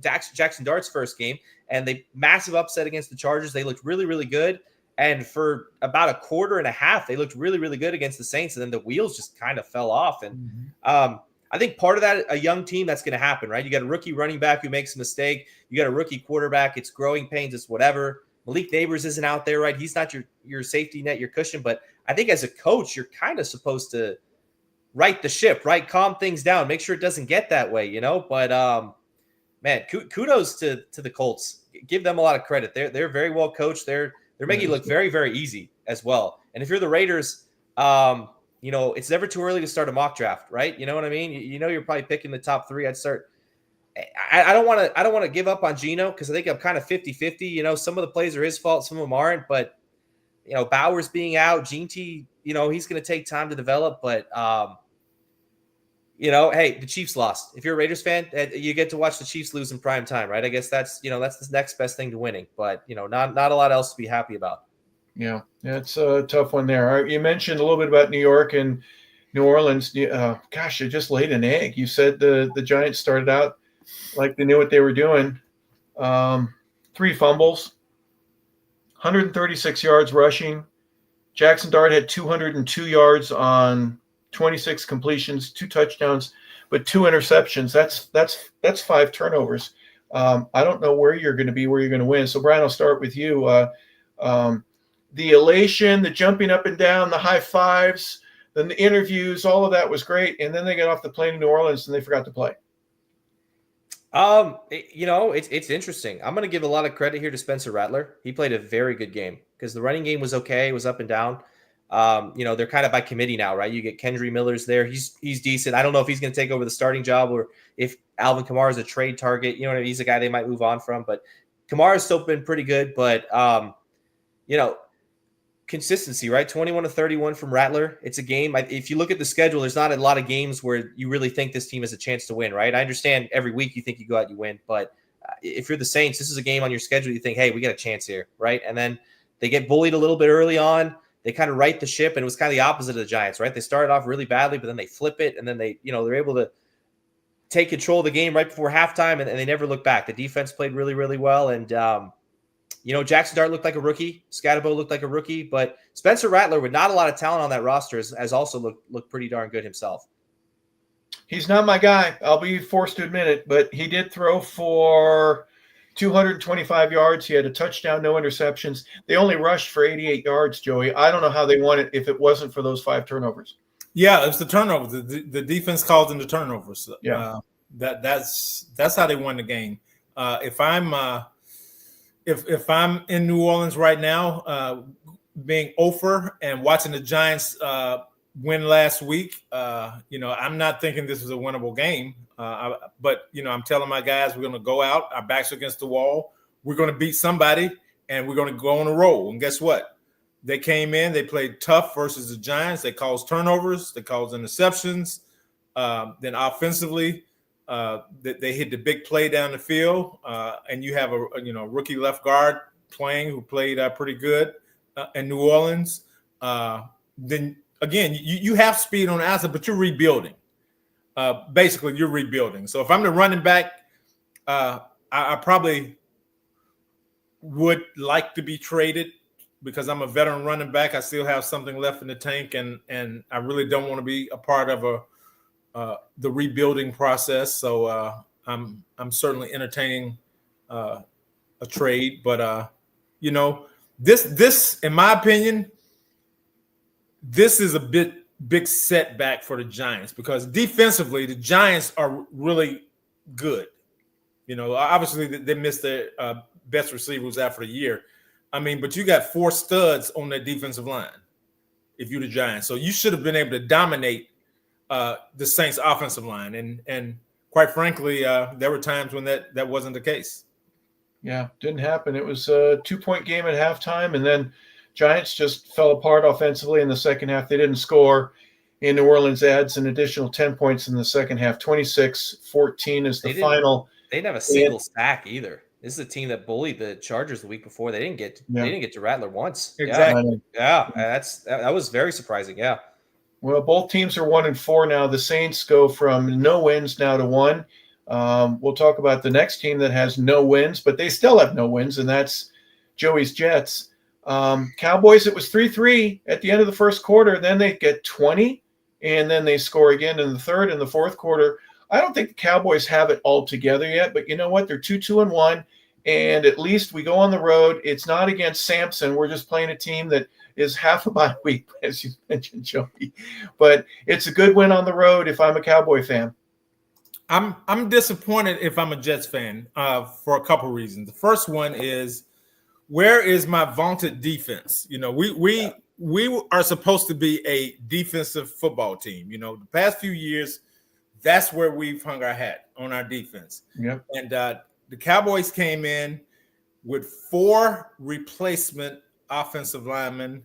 Jackson Dart's first game, and they massive upset against the Chargers. They looked really, really good. And for about a quarter and a half, they looked really, really good against the Saints. And then the wheels just kind of fell off. And I think part of that, a young team, that's going to happen, right? You got a rookie running back who makes a mistake. You got a rookie quarterback. It's growing pains. It's whatever. Malik Neighbors isn't out there, right? He's not your safety net, your cushion. But I think as a coach, you're kind of supposed to right the ship, right? Calm things down. Make sure it doesn't get that way, But, man, kudos to the Colts. Give them a lot of credit. They're very well coached. They're making it look very, very easy as well. And if you're the Raiders, it's never too early to start a mock draft, right? You know what I mean? You're probably picking the top 3. I'd start. I don't want to give up on Geno because I think I'm kind of 50-50. Some of the plays are his fault, some of them aren't. But Bowers being out, Gene T, he's going to take time to develop. But hey, the Chiefs lost. If you're a Raiders fan, you get to watch the Chiefs lose in prime time, right? I guess that's the next best thing to winning. But not a lot else to be happy about. Yeah, it's a tough one there. You mentioned a little bit about New York and New Orleans. Gosh, you just laid an egg. You said the Giants started out like they knew what they were doing. 3 fumbles, 136 yards rushing. Jackson Dart had 202 yards on 26 completions, 2 touchdowns, but 2 interceptions. That's 5 turnovers. I don't know where you're going to be, where you're going to win. So, Brian, I'll start with you. The elation, the jumping up and down, the high fives, then the interviews, all of that was great. And then they got off the plane in New Orleans and they forgot to play. It's interesting. I'm going to give a lot of credit here to Spencer Rattler. He played a very good game because the running game was okay. It was up and down. They're kind of by committee now, right? You get Kendry Miller's there. He's decent. I don't know if he's going to take over the starting job or if Alvin Kamara is a trade target. He's a guy they might move on from. But Kamara's still been pretty good. But, consistency, right? 21-31 from Rattler. It's a game. If you look at the schedule, there's not a lot of games where you really think this team has a chance to win, right? I understand every week you think you go out, you win. But if you're the Saints, this is a game on your schedule. You think, hey, we got a chance here, right? And then they get bullied a little bit early on. They kind of right the ship, and it was kind of the opposite of the Giants, right? They started off really badly, but then they flip it, and then they're able to take control of the game right before halftime, and they never look back. The defense played really, really well, and Jackson Dart looked like a rookie. Scatterbo looked like a rookie, but Spencer Rattler, with not a lot of talent on that roster, has also looked pretty darn good himself. He's not my guy. I'll be forced to admit it, but he did throw for 225 yards. He had a touchdown, no interceptions. They only rushed for 88 yards, Joey. I don't know how they won it if it wasn't for those 5 turnovers. Yeah, it's the turnovers. The defense called in the turnovers. Yeah. That's how they won the game. If I'm in New Orleans right now, being over and watching the Giants win last week, I'm not thinking this was a winnable game. But I'm telling my guys we're going to go out, our backs against the wall. We're going to beat somebody, and we're going to go on a roll. And guess what? They came in, they played tough versus the Giants. They caused turnovers, they caused interceptions. Then offensively, they hit the big play down the field, and you have a rookie left guard playing who played pretty good in New Orleans. Then again, you have speed on the outside, but you're rebuilding. Basically, you're rebuilding. So if I'm the running back, I probably would like to be traded because I'm a veteran running back. I still have something left in the tank, and I really don't want to be a part of the rebuilding process. So I'm certainly entertaining a trade, but this in my opinion, this is a big setback for the Giants because defensively the Giants are really good. Obviously they missed their best receivers after the year. I mean, but you got 4 studs on that defensive line if you're the Giants. So you should have been able to dominate the Saints offensive line. And quite frankly, there were times when that wasn't the case. Yeah, didn't happen. It was a 2-point game at halftime, and then Giants just fell apart offensively in the second half. They didn't score. In New Orleans adds an additional 10 points in the second half. 26-14 is the final. They didn't have a single sack either. This is a team that bullied the Chargers the week before. They didn't get to Rattler once. Exactly. Yeah, that was very surprising. Yeah. Well, both teams are 1-4 now. The Saints go from no wins now to 1. We'll talk about the next team that has no wins, but they still have no wins, and that's Joey's Jets. Cowboys, it was 3-3 at the end of the first quarter. Then they get 20, and then they score again in the third and the fourth quarter. I don't think the Cowboys have it all together yet, but you know what? They're 2-1, and at least we go on the road. It's not against Samson. We're just playing a team that is half a bye week, as you mentioned, Joey. But it's a good win on the road if I'm a Cowboy fan. I'm disappointed if I'm a Jets fan for a couple reasons. The first one is, where is my vaunted defense? We are supposed to be a defensive football team. The past few years, that's where we've hung our hat on our defense. Yep. And the Cowboys came in with 4 replacement offensive linemen,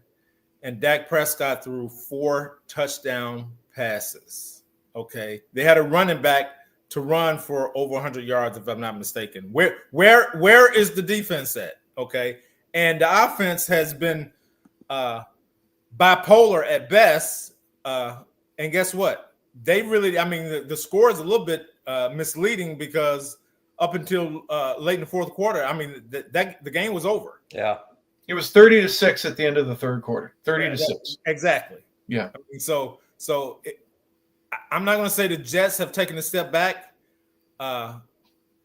and Dak Prescott threw 4 touchdown passes. Okay. They had a running back to run for over 100 yards, if I'm not mistaken. Where is the defense at? Okay. And the offense has been bipolar at best. And guess what? They really, the score is a little bit misleading because up until late in the fourth quarter, the game was over. Yeah. It was 30-6 at the end of the third quarter. 30-6. Exactly. Yeah. I'm not going to say the Jets have taken a step back.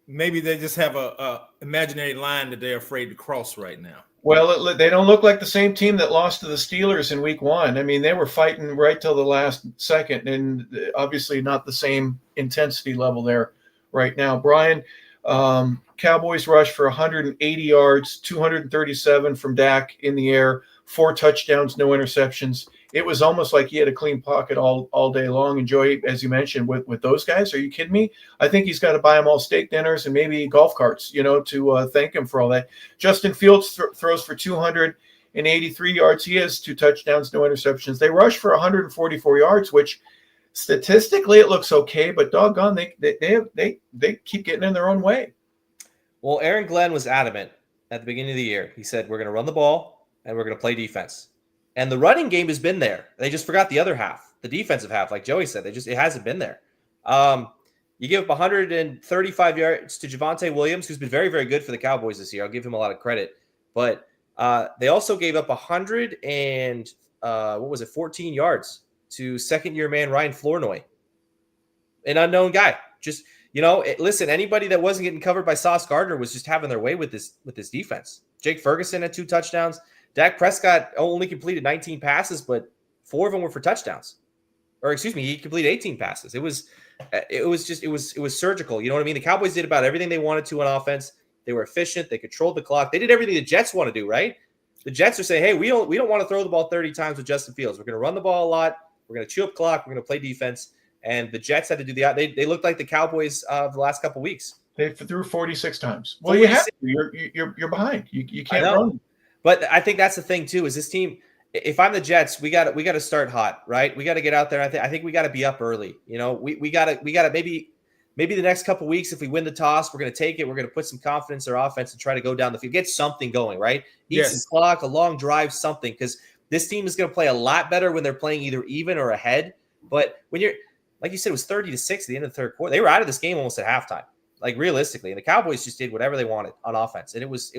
Maybe they just have a imaginary line that they're afraid to cross right now. Well, they don't look like the same team that lost to the Steelers in week 1. They were fighting right till the last second, and obviously not the same intensity level there right now. Brian, Cowboys rushed for 180 yards, 237 from Dak in the air, 4 touchdowns, no interceptions. It was almost like he had a clean pocket all day long. And Joey, as you mentioned, with those guys, are you kidding me? I think he's got to buy them all steak dinners and maybe golf carts, to thank him for all that. Justin Fields throws for 283 yards. He has 2 touchdowns, no interceptions. They rush for 144 yards, which statistically it looks okay, but doggone, they keep getting in their own way. Well, Aaron Glenn was adamant at the beginning of the year. He said, we're going to run the ball and we're going to play defense. And the running game has been there. They just forgot the other half, the defensive half. Like Joey said, it hasn't been there. You give up 135 yards to Javonte Williams, who's been very, very good for the Cowboys this year. I'll give him a lot of credit. But they also gave up 14 yards to second-year man Ryan Flournoy, an unknown guy. Just listen, anybody that wasn't getting covered by Sauce Gardner was just having their way with this defense. Jake Ferguson had 2 touchdowns. Dak Prescott only completed 19 passes, but 4 of them were for touchdowns. or excuse me, he completed 18 passes. It was surgical. You know what I mean? The Cowboys did about everything they wanted to on offense. They were efficient. They controlled the clock. They did everything the Jets want to do, right? The Jets are saying, hey, we don't want to throw the ball 30 times with Justin Fields. We're going to run the ball a lot. We're going to chew up clock. We're going to play defense. And the Jets had to do they looked like the Cowboys of the last couple of weeks. They threw 46 times. Well, 46. You're behind. You can't run. But I think that's the thing too. Is this team? If I'm the Jets, we got to start hot, right? We got to get out there. I think we got to be up early. You know, we got to maybe the next couple of weeks, if we win the toss, we're going to take it. We're going to put some confidence in our offense and try to go down the field, get something going, right? Eat some clock, a long drive, something, because this team is going to play a lot better when they're playing either even or ahead. But when you're, like you said, it was 30-6 at the end of the third quarter. They were out of this game almost at halftime, like realistically. And the Cowboys just did whatever they wanted on offense. And it was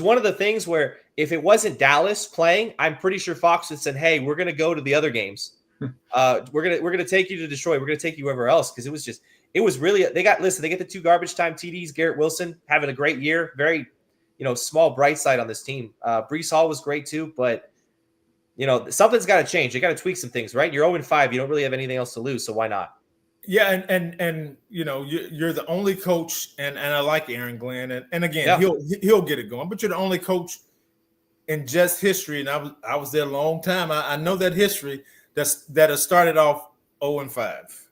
one of the things where if it wasn't Dallas playing, I'm pretty sure Fox had said, hey, we're going to go to the other games. We're going to take you to Detroit. We're going to take you wherever else. Because it was really, they get the 2 garbage time TDs. Garrett Wilson having a great year. Very, small bright side on this team. Breece Hall was great too, but something's got to change. They got to tweak some things, right? You're 0-5. You don't really have anything else to lose. So why not? Yeah. And you're the only coach, and I like Aaron Glenn. And again, he'll get it going, but you're the only coach in Jets history. And I was there a long time. I know that history that has started off 0-5.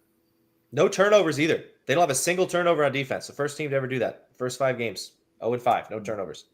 No turnovers either. They don't have a single turnover on defense. The first team to ever do that. First 5 games, 0-5, no turnovers.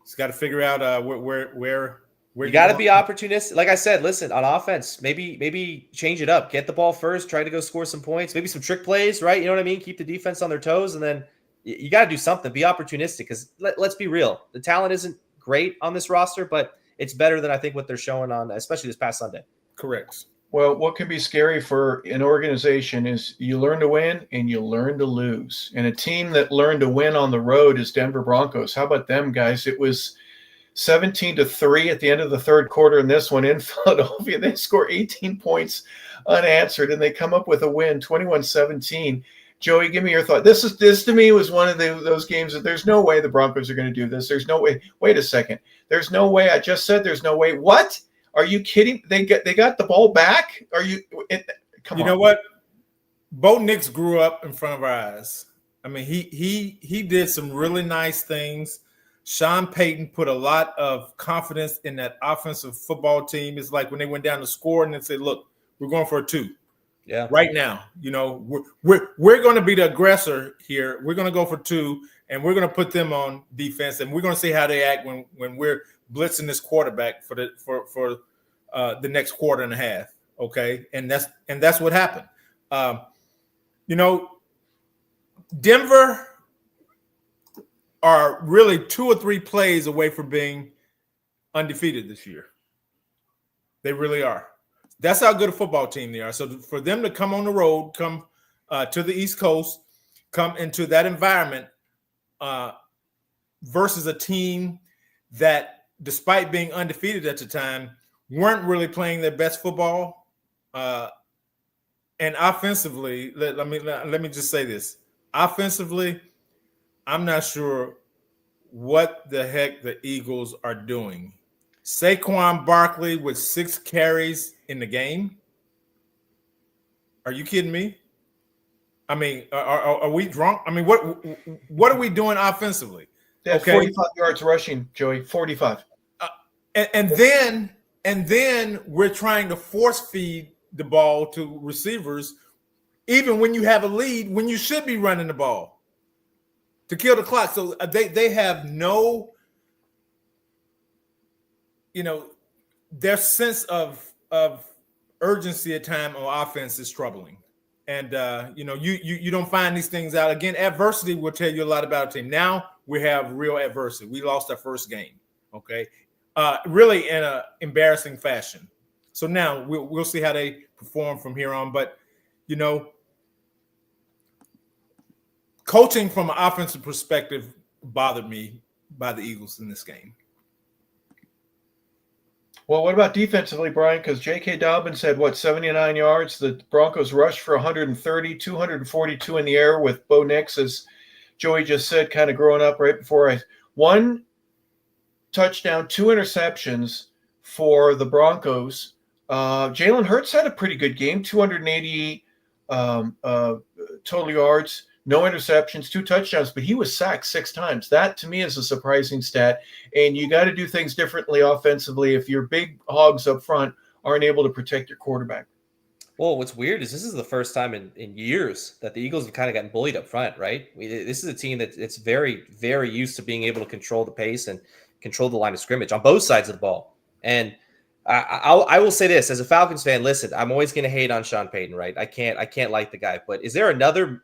Just got to figure out where you got to be opportunistic. Like I said, listen, on offense, maybe change it up. Get the ball first. Try to go score some points. Maybe some trick plays, right? You know what I mean? Keep the defense on their toes, and then you got to do something. Be opportunistic, because let's be real. The talent isn't great on this roster, but it's better than I think what they're showing on, especially this past Sunday. Correct. Well, what can be scary for an organization is you learn to win and you learn to lose. And a team that learned to win on the road is Denver Broncos. How about them, guys? It was 17-3 at the end of the third quarter in this one in Philadelphia. They score 18 points unanswered, and they come up with a win, 21-17. Joey, give me your thought. This to me was one of those games that there's no way the Broncos are going to do this. There's no way. Wait a second. There's no way. I just said there's no way. What? Are you kidding? They got the ball back? Are you? Come on. You know what? Bo Nix grew up in front of our eyes. I mean, he did some really nice things. Sean Payton put a lot of confidence in that offensive football team. It's like when they went down to score and they said, "Look, we're going for a 2. Yeah, right now. We're going to be the aggressor here. We're going to go for 2, and we're going to put them on defense, and we're going to see how they act when we're blitzing this quarterback for the next quarter and a half." Okay, and that's what happened. Denver are really 2 or 3 plays away from being undefeated this year. They really are. That's how good a football team they are. So for them to come on the road, come to the East Coast, come into that environment versus a team that, despite being undefeated at the time, weren't really playing their best football. And offensively, let me just say this. Offensively, I'm not sure what the heck the Eagles are doing. Saquon Barkley with 6 carries in the game. Are you kidding me? I mean, are we drunk? I mean, what are we doing offensively? Yeah, okay. 45 yards rushing, Joey. 45. And then we're trying to force feed the ball to receivers, even when you have a lead, when you should be running the ball to kill the clock. So they have no, their sense of urgency at time on offense is troubling. And, you don't find these things out. Again, adversity will tell you a lot about a team. Now we have real adversity. We lost our first game, okay? Really in an embarrassing fashion. So now we'll see how they perform from here on. But, coaching from an offensive perspective bothered me by the Eagles in this game. Well, what about defensively, Brian? Because J.K. Dobbins had, 79 yards. The Broncos rushed for 130, 242 in the air with Bo Nix, as Joey just said, kind of growing up right before 1 touchdown, 2 interceptions for the Broncos. Jalen Hurts had a pretty good game, 280 total yards, no interceptions, 2 touchdowns, but he was sacked 6 times. That to me is a surprising stat. And you got to do things differently offensively if your big hogs up front aren't able to protect your quarterback. Well, what's weird is this is the first time in years that the Eagles have kind of gotten bullied up front, right? This is a team that's very, very used to being able to control the pace and control the line of scrimmage on both sides of the ball. And I will say this as a Falcons fan. Listen, I'm always going to hate on Sean Payton, right? I can't like the guy, but is there another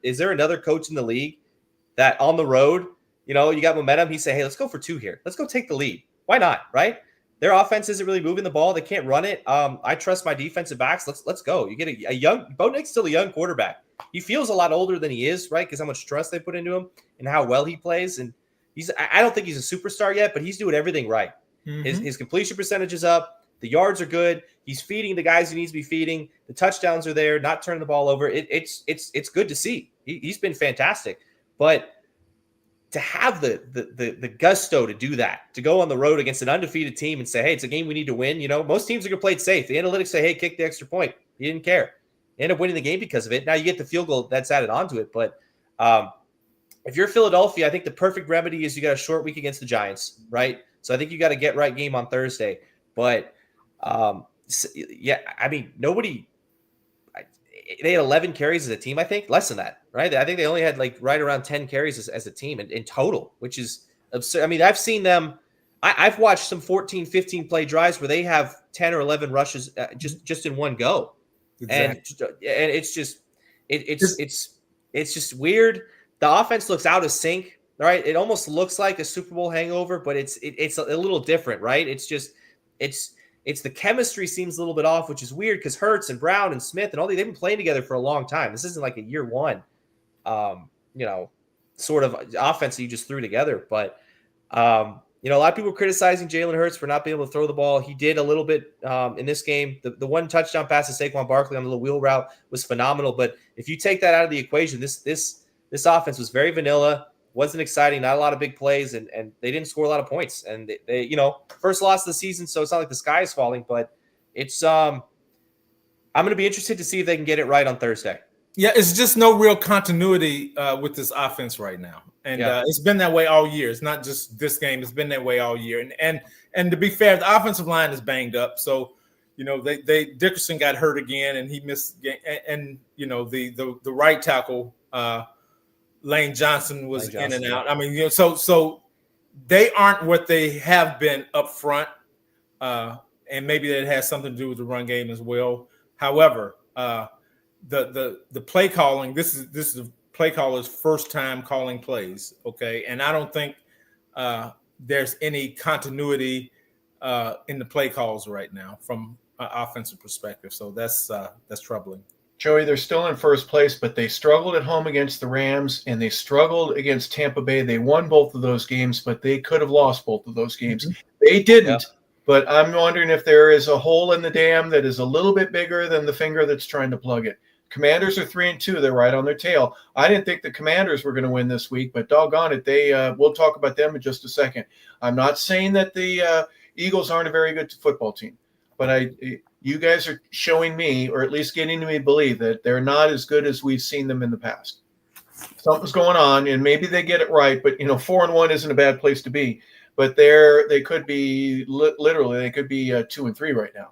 coach in the league that on the road, you got momentum? He say, hey, let's go for 2 here. Let's go take the lead. Why not, right? Their offense isn't really moving the ball. They can't run it. I trust my defensive backs. Let's go. You get a young Bo Nick's still a young quarterback. He feels a lot older than he is, right? Because how much trust they put into him and how well he plays. And I don't think he's a superstar yet, but he's doing everything right. Mm-hmm. His completion percentage is up. The yards are good. He's feeding the guys he needs to be feeding. The touchdowns are there. Not turning the ball over. It's good to see. He's been fantastic, but to have the gusto to do that, to go on the road against an undefeated team and say, hey, it's a game we need to win. Most teams are going to play it safe. The analytics say, hey, kick the extra point. He didn't care. They end up winning the game because of it. Now you get the field goal that's added onto it. But if you're Philadelphia, I think the perfect remedy is you got a short week against the Giants, right? So I think you got a get right game on Thursday. But yeah, I mean, they had 11 carries as a team, I think, less than that, right? I think they only had like right around 10 carries as a team in total, which is absurd. I mean, I've seen them. I've watched some 14, 15 play drives where they have 10 or 11 rushes just in one go. Exactly. And it's just weird. The offense looks out of sync, right? It almost looks like a Super Bowl hangover, but it's a little different, right? It's the chemistry seems a little bit off, which is weird because Hurts and Brown and Smith and all they've been playing together for a long time. This isn't like a year one, sort of offense that you just threw together. But, a lot of people were criticizing Jalen Hurts for not being able to throw the ball. He did a little bit in this game. The one touchdown pass to Saquon Barkley on the little wheel route was phenomenal. But if you take that out of the equation, this offense was very vanilla. Wasn't exciting, not a lot of big plays, and they didn't score a lot of points. And they first loss of the season, so it's not like the sky is falling, but it's I'm going to be interested to see if they can get it right on Thursday. Yeah, it's just no real continuity with this offense right now, and it's been that way all year. It's not just this game; it's been that way all year. And to be fair, the offensive line is banged up, so they Dickerson got hurt again, and he missed. And the right tackle. Lane Johnson was in and out. I mean, so they aren't what they have been up front, and maybe that has something to do with the run game as well. However, the play calling this is the play caller's first time calling plays, okay, and I don't think there's any continuity in the play calls right now from an offensive perspective. So that's troubling. Joey, they're still in first place, but they struggled at home against the Rams, and they struggled against Tampa Bay. They won both of those games, but they could have lost both of those games. Mm-hmm. They didn't, but I'm wondering if there is a hole in the dam that is a little bit bigger than the finger that's trying to plug it. Commanders are 3-2. They're right on their tail. I didn't think the Commanders were going to win this week, but doggone it, we'll talk about them in just a second. I'm not saying that the Eagles aren't a very good football team, but you guys are showing me, or at least getting me to believe that they're not as good as we've seen them in the past. Something's going on, and maybe they get it right, but 4-1 isn't a bad place to be. But they could be literally they could be 2-3 right now.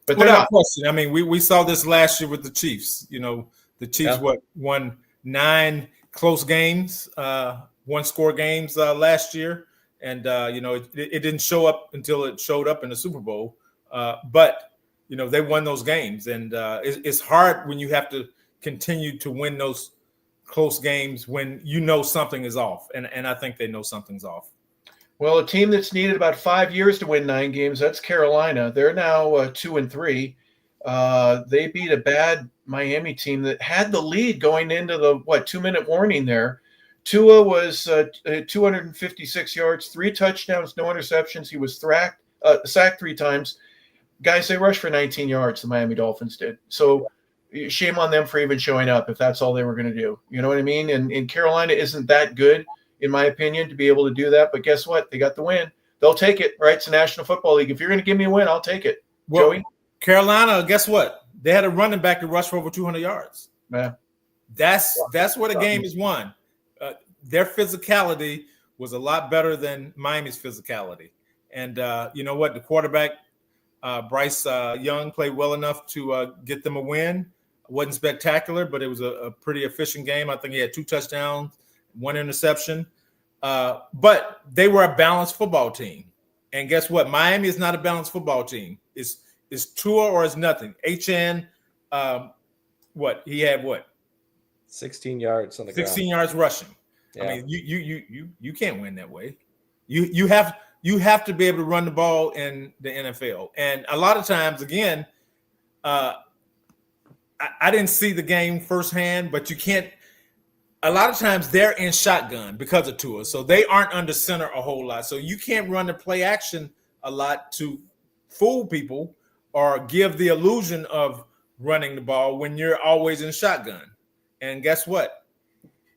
But without question, I mean, we saw this last year with the Chiefs. The Chiefs won 9 close games, 1-score games last year, and it didn't show up until it showed up in the Super Bowl. But they won those games, and it's hard when you have to continue to win those close games when something is off, and I think they know something's off. Well, a team that's needed about 5 years to win 9 games, that's Carolina. They're now 2-3. They beat a bad Miami team that had the lead going into the 2-minute warning there. Tua was 256 yards, 3 touchdowns, no interceptions. He was sacked 3 times. Guys, they rushed for 19 yards, the Miami Dolphins did. So shame on them for even showing up if that's all they were going to do. You know what I mean? And Carolina isn't that good, in my opinion, to be able to do that. But guess what? They got the win. They'll take it, right? It's the National Football League. If you're going to give me a win, I'll take it. Well, Joey? Carolina, guess what? They had a running back to rush for over 200 yards. Yeah. That's where the game is won. Their physicality was a lot better than Miami's physicality. And you know what? The quarterback, Bryce Young, played well enough to get them a win. Wasn't spectacular, but it was a pretty efficient game. I think he had 2 touchdowns, 1 interception. But they were a balanced football team. And guess what? Miami is not a balanced football team. It's Tua or it's nothing. HN, he had what? 16 yards on the 16 ground. yards rushing. Yeah. I mean, you can't win that way. You have to be able to run the ball in the NFL. And a lot of times, again, I didn't see the game firsthand, but you can't. A lot of times they're in shotgun because of Tua, so they aren't under center a whole lot. So you can't run the play action a lot to fool people or give the illusion of running the ball when you're always in shotgun. And guess what?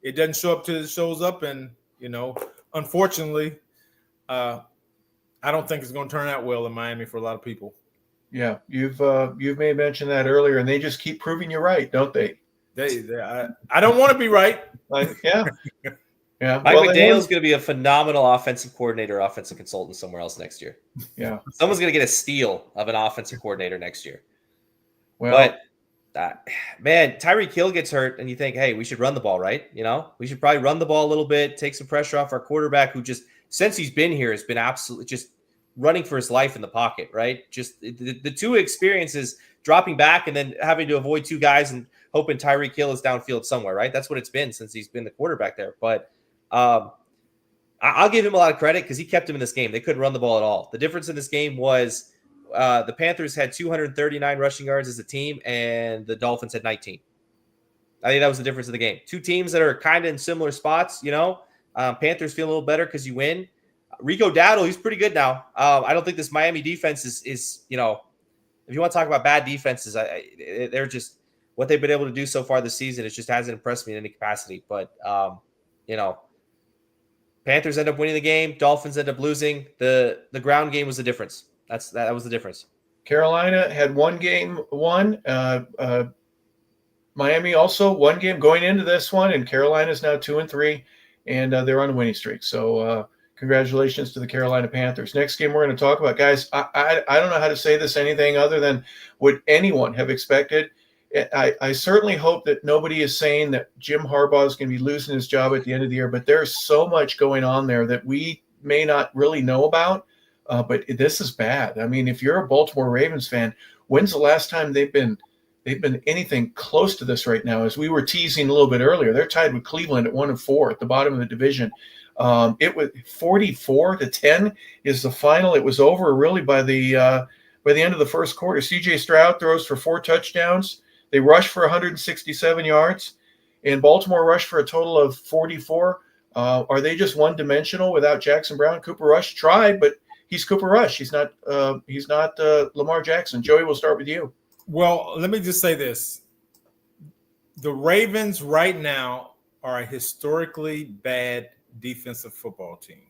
It doesn't show up till it shows up, and unfortunately, I don't think it's going to turn out well in Miami for a lot of people. Yeah, you've made mention that earlier, and they just keep proving you right, don't they? I don't want to be right. Yeah. Mike McDaniel's going to be a phenomenal offensive coordinator, offensive consultant somewhere else next year. Yeah. Someone's going to get a steal of an offensive coordinator next year. Well, but man, Tyreek Hill gets hurt, and you think, hey, we should run the ball, right? We should probably run the ball a little bit, take some pressure off our quarterback, who just, since he's been here, has been absolutely just running for his life in the pocket, right? Just the 2 experiences, dropping back and then having to avoid 2 guys and hoping Tyreek Hill is downfield somewhere, right? That's what it's been since he's been the quarterback there. But I'll give him a lot of credit because he kept him in this game. They couldn't run the ball at all. The difference in this game was the Panthers had 239 rushing yards as a team, and the Dolphins had 19. I think that was the difference in the game. 2 teams that are kind of in similar spots, Panthers feel a little better because you win. Rico Dowdle, he's pretty good now. I don't think this Miami defense is if you want to talk about bad defenses, they're just what they've been able to do so far this season. It just hasn't impressed me in any capacity. But Panthers end up winning the game. Dolphins end up losing. The ground game was the difference. That was the difference. Carolina had 1 game won. Miami also 1 game going into this one, and Carolina's now 2-3, and they're on a winning streak. So congratulations to the Carolina Panthers. Next game we're going to talk about, guys. I don't know how to say this anything other than would anyone have expected. I certainly hope that nobody is saying that Jim Harbaugh is going to be losing his job at the end of the year, but there's so much going on there that we may not really know about. But this is bad. I mean, if you're a Baltimore Ravens fan, when's the last time they've been anything close to this right now? As we were teasing a little bit earlier, they're tied with Cleveland at 1-4 at the bottom of the division. It was 44-10 is the final. It was over really by the end of the first quarter. C.J. Stroud throws for 4 touchdowns. They rushed for 167 yards, and Baltimore rushed for a total of 44. Are they just one-dimensional without Jackson Brown? Cooper Rush tried, but he's Cooper Rush. He's not Lamar Jackson. Joey, we'll start with you. Well, let me just say this. The Ravens right now are a historically bad defensive football team.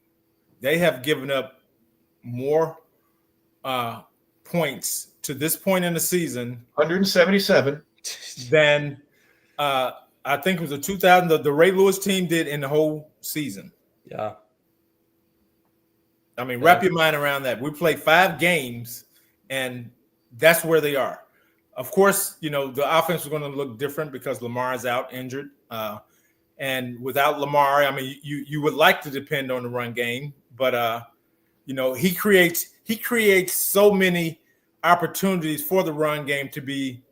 They have given up more points to this point in the season, 177, than I think it was the Ray Lewis team did in the whole season. Yeah. I mean, wrap your mind around that. We played 5 games, and that's where they are. Of course, the offense is going to look different because Lamar is out injured. And without Lamar, I mean, you would like to depend on the run game, but he creates so many opportunities for the run game to be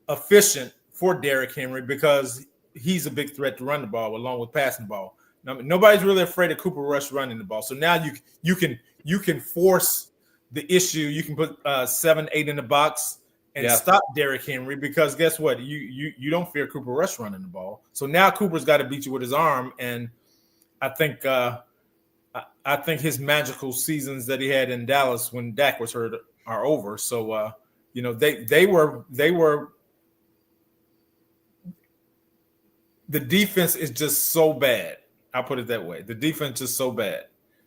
efficient for Derrick Henry because he's a big threat to run the ball along with passing the ball. Now, nobody's really afraid of Cooper Rush running the ball. So now you can force the issue. You can put 7, 8 in the box and stop Derrick Henry because guess what? You don't fear Cooper Rush running the ball. So now Cooper's got to beat you with his arm, and I think his magical seasons that he had in Dallas when Dak was hurt are over. So they were the defense is just so bad. I'll put it that way. The defense is so bad.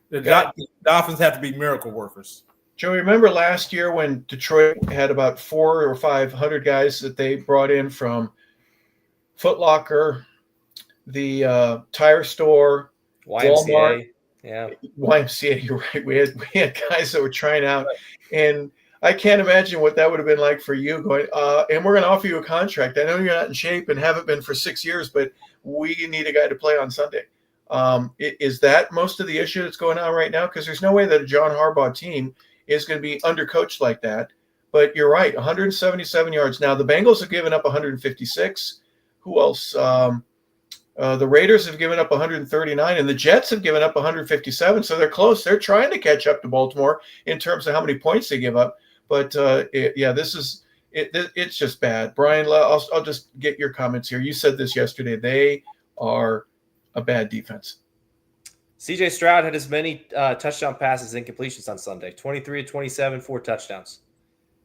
The Dolphins have to be miracle workers. Joe, remember last year when Detroit had about 400 or 500 guys that they brought in from Foot Locker, the tire store, Walmart, YMCA. Yeah. YMCA. You're right. We had guys that were trying out, and I can't imagine what that would have been like for you going. And we're going to offer you a contract. I know you're not in shape and haven't been for 6 years, but we need a guy to play on Sunday. Is that most of the issue that's going on right now? Because there's no way that a John Harbaugh team is going to be undercoached like that. But you're right, 177 yards. Now the Bengals have given up 156. Who else? The Raiders have given up 139, and the Jets have given up 157. So they're close. They're trying to catch up to Baltimore in terms of how many points they give up. But it's just bad. Brian, I'll just get your comments here. You said this yesterday. They are a bad defense. CJ Stroud had as many touchdown passes and completions on Sunday. 23 to 27, 4 touchdowns.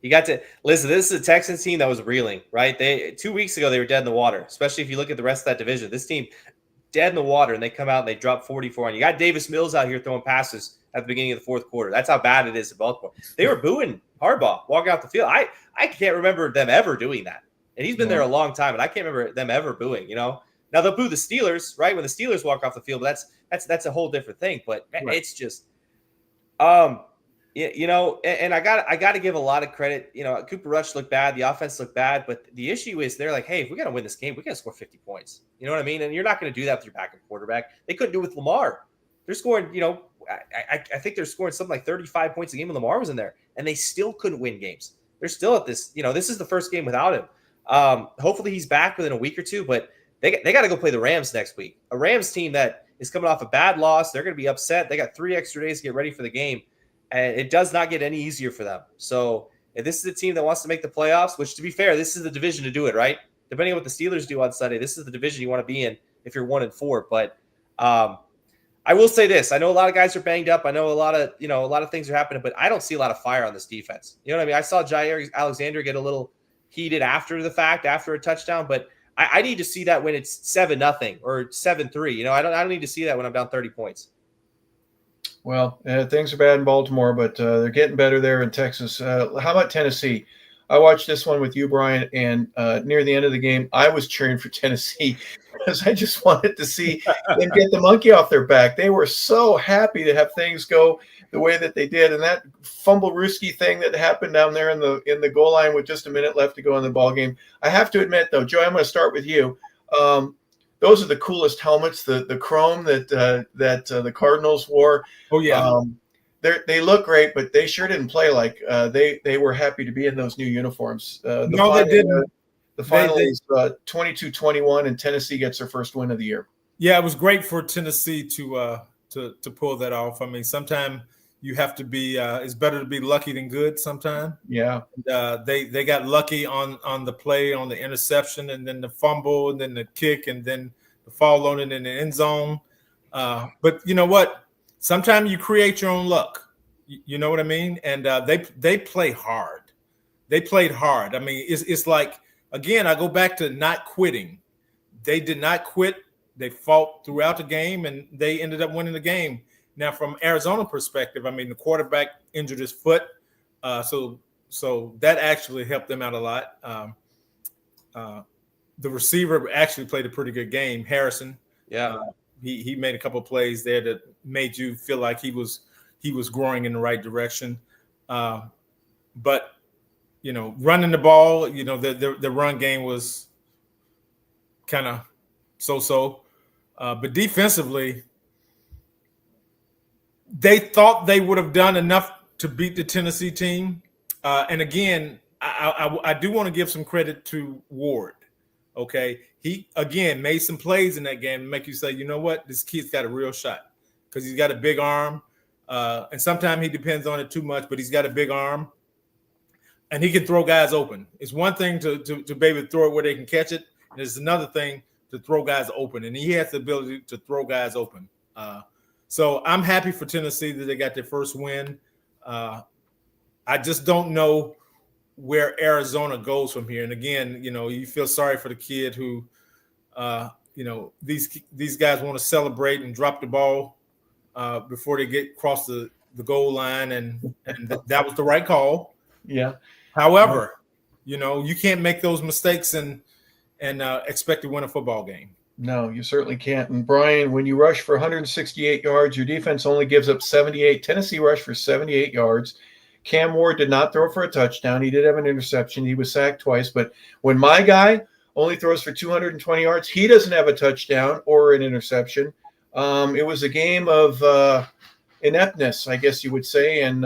You got to listen. This is a Texans team that was reeling, right? 2 weeks ago they were dead in the water. Especially if you look at the rest of that division, this team dead in the water, and they come out and they drop 44 on you. Got Davis Mills out here throwing passes at the beginning of the fourth quarter. That's how bad it is in Baltimore. They were booing Harbaugh walking out the field. I can't remember them ever doing that, and he's been there a long time, and I can't remember them ever booing. Now they'll boo the Steelers, right, when the Steelers walk off the field, but that's a whole different thing. But It's just, and I got to give a lot of credit. Cooper Rush looked bad, the offense looked bad, but the issue is they're like, hey, if we got to win this game, we got to score 50 points. You know what I mean? And you're not going to do that with your backup quarterback. They couldn't do it with Lamar. They're scoring, I think they're scoring something like 35 points a game when Lamar was in there, and they still couldn't win games. They're still at this. This is the first game without him. Hopefully he's back within a week or two, but they got to go play the Rams next week. A Rams team that is coming off a bad loss. They're going to be upset. They got 3 extra days to get ready for the game, and it does not get any easier for them. So if this is a team that wants to make the playoffs, which, to be fair, this is the division to do it, right? Depending on what the Steelers do on Sunday, this is the division you want to be in if you're 1-4. But I will say this: I know a lot of guys are banged up. I know a lot of things are happening, but I don't see a lot of fire on this defense. You know what I mean? I saw Jair Alexander get a little heated after the fact, after a touchdown, but I need to see that when it's 7-0 or 7-3. I don't need to see that when I'm down 30 points. Well, things are bad in Baltimore, but they're getting better there in Texas. How about Tennessee? I watched this one with you, Brian, and near the end of the game, I was cheering for Tennessee because I just wanted to see them get the monkey off their back. They were so happy to have things go the way that they did, and that fumble-rooski thing that happened down there in the goal line with just a minute left to go in the ball game. I have to admit, though, Joe, I'm going to start with you. Those are the coolest helmets, the chrome that the Cardinals wore. Oh yeah. They look great, but they sure didn't play like they were happy to be in those new uniforms. They didn't. The final is 22-21, and Tennessee gets their first win of the year. Yeah, it was great for Tennessee to pull that off. I mean, sometimes you have to be. It's better to be lucky than good. Sometimes. Yeah. They got lucky on the play, on the interception, and then the fumble, and then the kick, and then the fall on it in the end zone. But you know what? Sometimes you create your own luck. You know what I mean? And they play hard. They played hard. I mean, it's like, again, I go back to not quitting. They did not quit. They fought throughout the game, and they ended up winning the game. Now, from Arizona perspective, I mean, the quarterback injured his foot, so that actually helped them out a lot. The receiver actually played a pretty good game, Harrison. Yeah. He made a couple of plays there that made you feel like he was growing in the right direction. But running the ball, the run game was kind of so. But defensively, they thought they would have done enough to beat the Tennessee team. And again, I do want to give some credit to Ward. Okay, he again made some plays in that game to make you say, you know what, this kid's got a real shot because he's got a big arm, and sometimes he depends on it too much, but he's got a big arm, and he can throw guys open. It's one thing to be able to throw it where they can catch it, and it's another thing to throw guys open, and he has the ability to throw guys open. So I'm happy for Tennessee that they got their first win. I just don't know where Arizona goes from here. And again, you feel sorry for the kid who, these guys want to celebrate and drop the ball before they get across the the goal line, and that was the right call. Yeah. However, you can't make those mistakes and expect to win a football game. No, you certainly can't. And Brian, when you rush for 168 yards, your defense only gives up 78. Tennessee rushed for 78 yards. Cam Ward did not throw for a touchdown. He did have an interception. He was sacked twice. But when my guy only throws for 220 yards, he doesn't have a touchdown or an interception. It was a game of ineptness, I guess you would say. And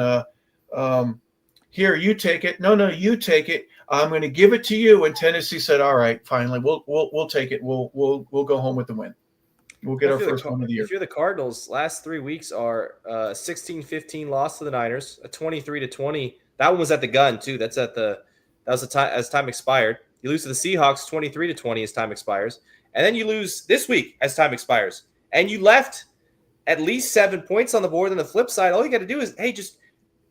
here, you take it. No, you take it. I'm going to give it to you. And Tennessee said, "All right, finally, we'll take it. We'll go home with the win. We'll get our first one of the year." If you're the Cardinals, last 3 weeks are 16-15 loss to the Niners, a 23-20. That one was at the gun too. That was the time as time expired. You lose to the Seahawks 23-20 as time expires, and then you lose this week as time expires. And you left at least 7 points on the board. On the flip side, all you got to do is, hey, just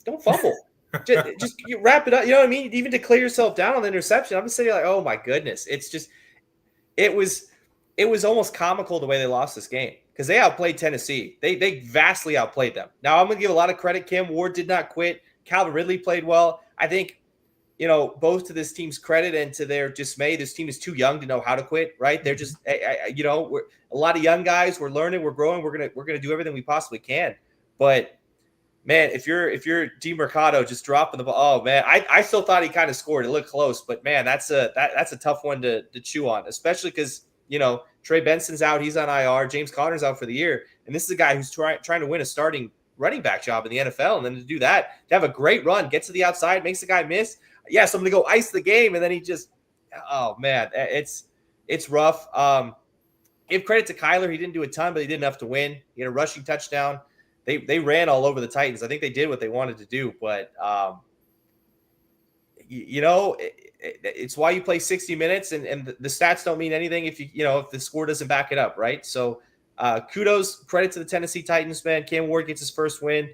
don't fumble. just you wrap it up. You know what I mean? Even to clear yourself down on the interception, I'm just saying, like, oh my goodness, it was almost comical the way they lost this game because they outplayed Tennessee. They vastly outplayed them. Now I'm going to give a lot of credit. Cam Ward did not quit. Calvin Ridley played well. I think, both to this team's credit and to their dismay, this team is too young to know how to quit. Right? They're just, we're a lot of young guys. We're learning. We're growing. We're gonna do everything we possibly can. But man, if you're DeMercado just dropping the ball, oh man, I still thought he kind of scored. It looked close, but man, that's a tough one to chew on, especially because Trey Benson's out, he's on IR, James Conner's out for the year, and this is a guy who's trying to win a starting running back job in the NFL, and then to do that, to have a great run, get to the outside, makes the guy miss. Yes, I'm gonna go ice the game, and then he just, oh man, it's rough. Give credit to Kyler, he didn't do a ton, but he did enough to win. He had a rushing touchdown. They ran all over the Titans. I think they did what they wanted to do, but it's why you play 60 minutes, and the stats don't mean anything if if the score doesn't back it up, right? So credit to the Tennessee Titans, man. Cam Ward gets his first win.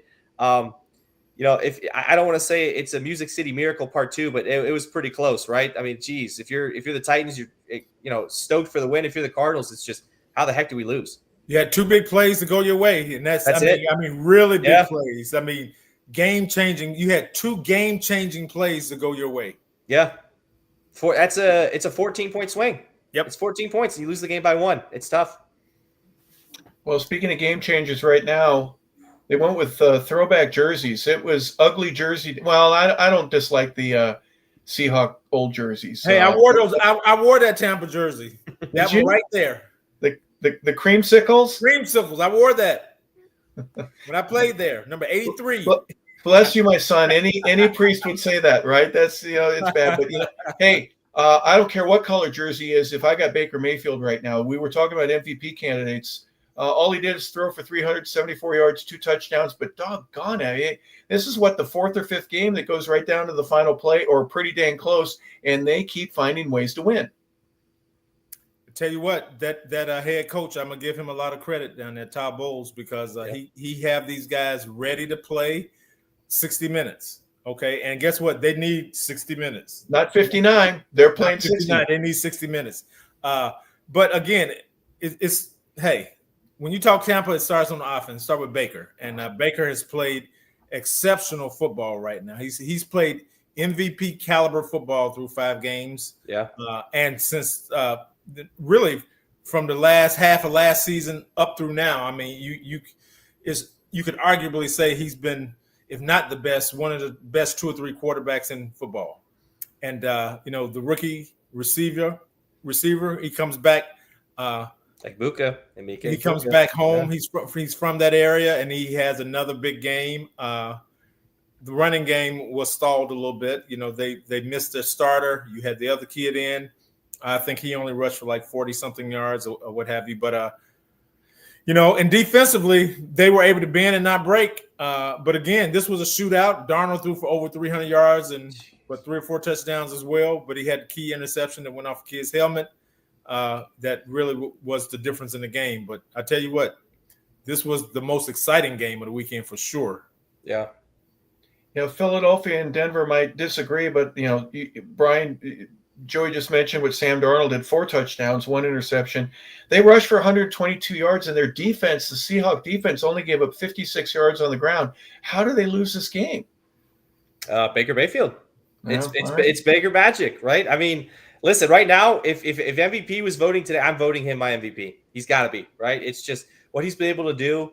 If I don't want to say it's a Music City Miracle Part 2, but it was pretty close, right? I mean, geez, if you're the Titans, you're stoked for the win. If you're the Cardinals, it's just how the heck do we lose? You had 2 big plays to go your way, and that's it. I mean, really big plays. I mean, game-changing. You had 2 game-changing plays to go your way. Yeah. It's a 14-point swing. Yep. It's 14 points, and you lose the game by 1. It's tough. Well, speaking of game changers right now, they went with throwback jerseys. It was ugly jersey. Well, I don't dislike the Seahawk old jerseys. Hey, I wore those. I wore that Tampa jersey. That one right there. The creamsicles? Creamsicles. I wore that when I played there. Number 83. Bless you, my son. Any priest would say that, right? That's it's bad. But hey, I don't care what color jersey is. If I got Baker Mayfield right now, we were talking about MVP candidates. All he did is throw for 374 yards, 2 touchdowns. But doggone it, this is what the 4th or 5th game that goes right down to the final play, or pretty dang close, and they keep finding ways to win. Tell you what, that head coach, I'm gonna give him a lot of credit down there, Todd Bowles, because he have these guys ready to play 60 minutes. Okay, and guess what? They need 60 minutes. Not 59. They're playing 60. They need 60 minutes. But again, it's hey, when you talk Tampa, it starts on the offense. Start with Baker, and Baker has played exceptional football right now. He's played MVP caliber football through 5 games. Yeah, and since really from the last half of last season up through now, I mean, you could arguably say he's been, if not the best, one of the best 2 or 3 quarterbacks in football. And the rookie receiver, he comes back. Like Buka. He comes back home. Yeah. He's from that area, and he has another big game. The running game was stalled a little bit. They missed their starter. You had the other kid in. I think he only rushed for like 40-something yards or what have you. But, and defensively, they were able to bend and not break. But, again, this was a shootout. Darnold threw for over 300 yards and 3 or 4 touchdowns as well. But he had a key interception that went off a kid's helmet. That really was the difference in the game. But I tell you what, this was the most exciting game of the weekend for sure. Yeah. Philadelphia and Denver might disagree, but, Brian – Joey just mentioned what Sam Darnold did, 4 touchdowns, 1 interception. They rushed for 122 yards, and their defense, the Seahawks defense, only gave up 56 yards on the ground. How do they lose this game? Baker Mayfield. Yeah, It's Baker magic, right? I mean, listen, right now, if MVP was voting today, I'm voting him my MVP. He's got to be, right? It's just what he's been able to do.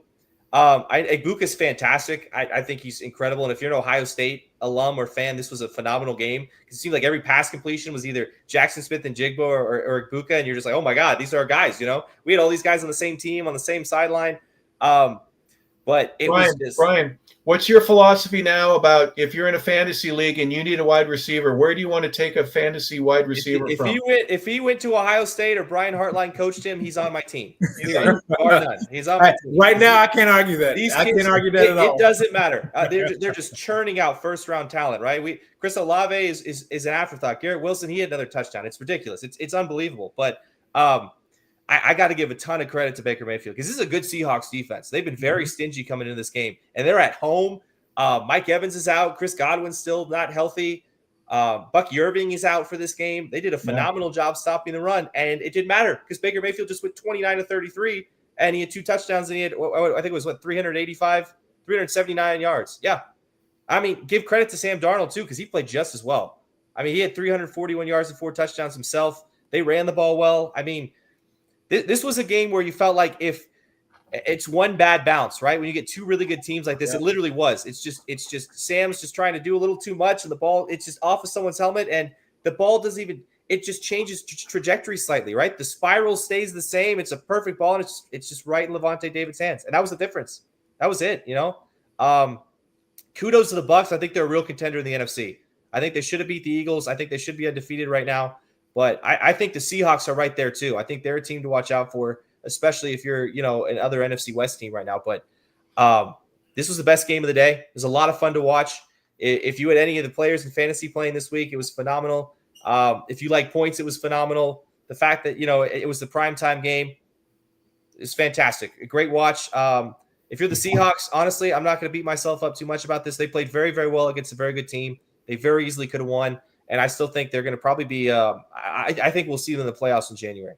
Ibuka's fantastic. I think he's incredible. And if you're an Ohio State alum or fan, this was a phenomenal game. It seemed like every pass completion was either Jackson Smith and Jigbo or Ibuka, and you're just like, oh my God, these are our guys. You know, we had all these guys on the same team on the same sideline. But it was just Brian. What's your philosophy now about if you're in a fantasy league and you need a wide receiver? Where do you want to take a fantasy wide receiver from? If he went to Ohio State or Brian Hartline coached him, he's on my team. He's on my team. Right now, I can't argue that. I can't argue that at all. It doesn't matter. They're just churning out first round talent, right? Chris Olave is an afterthought. Garrett Wilson, he had another touchdown. It's ridiculous. It's unbelievable. But I got to give a ton of credit to Baker Mayfield because this is a good Seahawks defense. They've been very stingy coming into this game, and they're at home. Mike Evans is out. Chris Godwin's still not healthy. Buck Irving is out for this game. They did a phenomenal job stopping the run, and it didn't matter because Baker Mayfield just went 29 to 33, and he had 2 touchdowns, and he had, I think it was 379 yards. Yeah. I mean, give credit to Sam Darnold, too, because he played just as well. I mean, he had 341 yards and 4 touchdowns himself. They ran the ball well. I mean, this was a game where you felt like if it's one bad bounce, right? When you get 2 really good teams like this, it literally was. It's just Sam's just trying to do a little too much, and the ball, it's just off of someone's helmet, and the ball doesn't even, it just changes trajectory slightly, right? The spiral stays the same. It's a perfect ball, and it's just right in Levante David's hands. And that was the difference. That was it, you know? Kudos to the Bucs. I think they're a real contender in the NFC. I think they should have beat the Eagles. I think they should be undefeated right now. But I think the Seahawks are right there too. I think they're a team to watch out for, especially if you're, another NFC West team right now. But this was the best game of the day. It was a lot of fun to watch. If you had any of the players in fantasy playing this week, it was phenomenal. If you like points, it was phenomenal. The fact that, it was the primetime game is fantastic. A great watch. If you're the Seahawks, honestly, I'm not going to beat myself up too much about this. They played very, very well against a very good team. They very easily could have won. And I still think they're going to probably be I think we'll see them in the playoffs in January.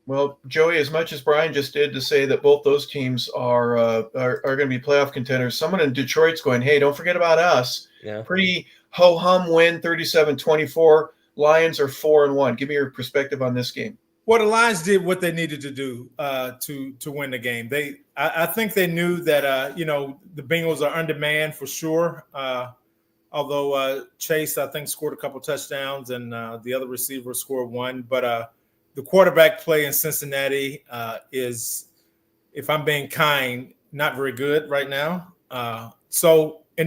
Well, Joey, as much as Brian just did to say that both those teams are going to be playoff contenders, someone in Detroit's going, hey, don't forget about us. Yeah. Pretty ho-hum win, 37-24. Lions are 4-1. Give me your perspective on this game. Well, the Lions did what they needed to do to win the game. I think they knew that, the Bengals are undermanned for sure. Although Chase, I think, scored a couple touchdowns and the other receiver scored 1. But the quarterback play in Cincinnati is, if I'm being kind, not very good right now. And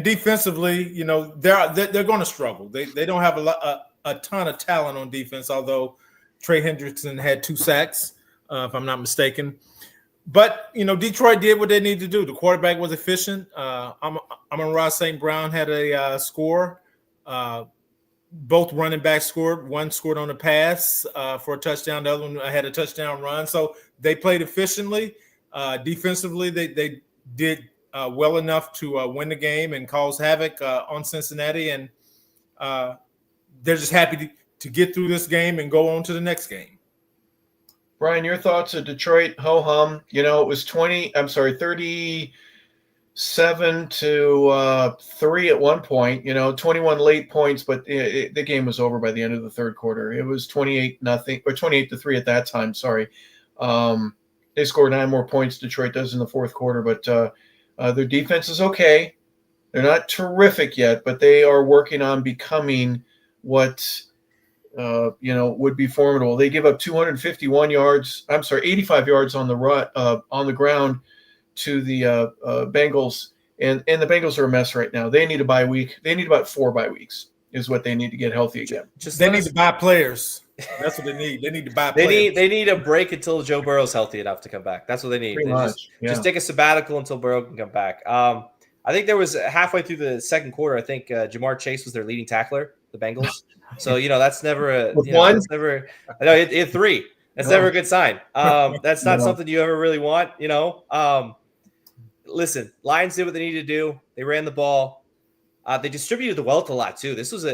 defensively, they're going to struggle. They don't have a ton of talent on defense, although Trey Hendrickson had 2 sacks, if I'm not mistaken. But, Detroit did what they needed to do. The quarterback was efficient. Amon-Ra St. Brown had a score. Both running backs scored. One scored on a pass for a touchdown. The other one had a touchdown run. So they played efficiently. Defensively, they did well enough to win the game and cause havoc on Cincinnati. And they're just happy to get through this game and go on to the next game. Brian, your thoughts of Detroit, ho-hum. It was 37-3 at one point, 21 late points, but the game was over by the end of the third quarter. It was 28-0 or 28-3 at that time. Sorry. They scored 9 more points, Detroit does, in the fourth quarter, but their defense is okay. They're not terrific yet, but they are working on becoming what would be formidable. They give up 85 yards on the ground to the Bengals, and the Bengals are a mess right now. They need a bye week. They need about 4 bye weeks is what they need to get healthy again. They need to buy players. That's what they need. They need to buy players. They need a break until Joe Burrow's healthy enough to come back. That's what they need. Just take a sabbatical until Burrow can come back. I think there was halfway through the second quarter, I think Jamar Chase was their leading tackler, the Bengals. So, that's never that's never – no, it had 3. That's never a good sign. That's not something you ever really want, Listen, Lions did what they needed to do. They ran the ball. They distributed the wealth a lot too. This was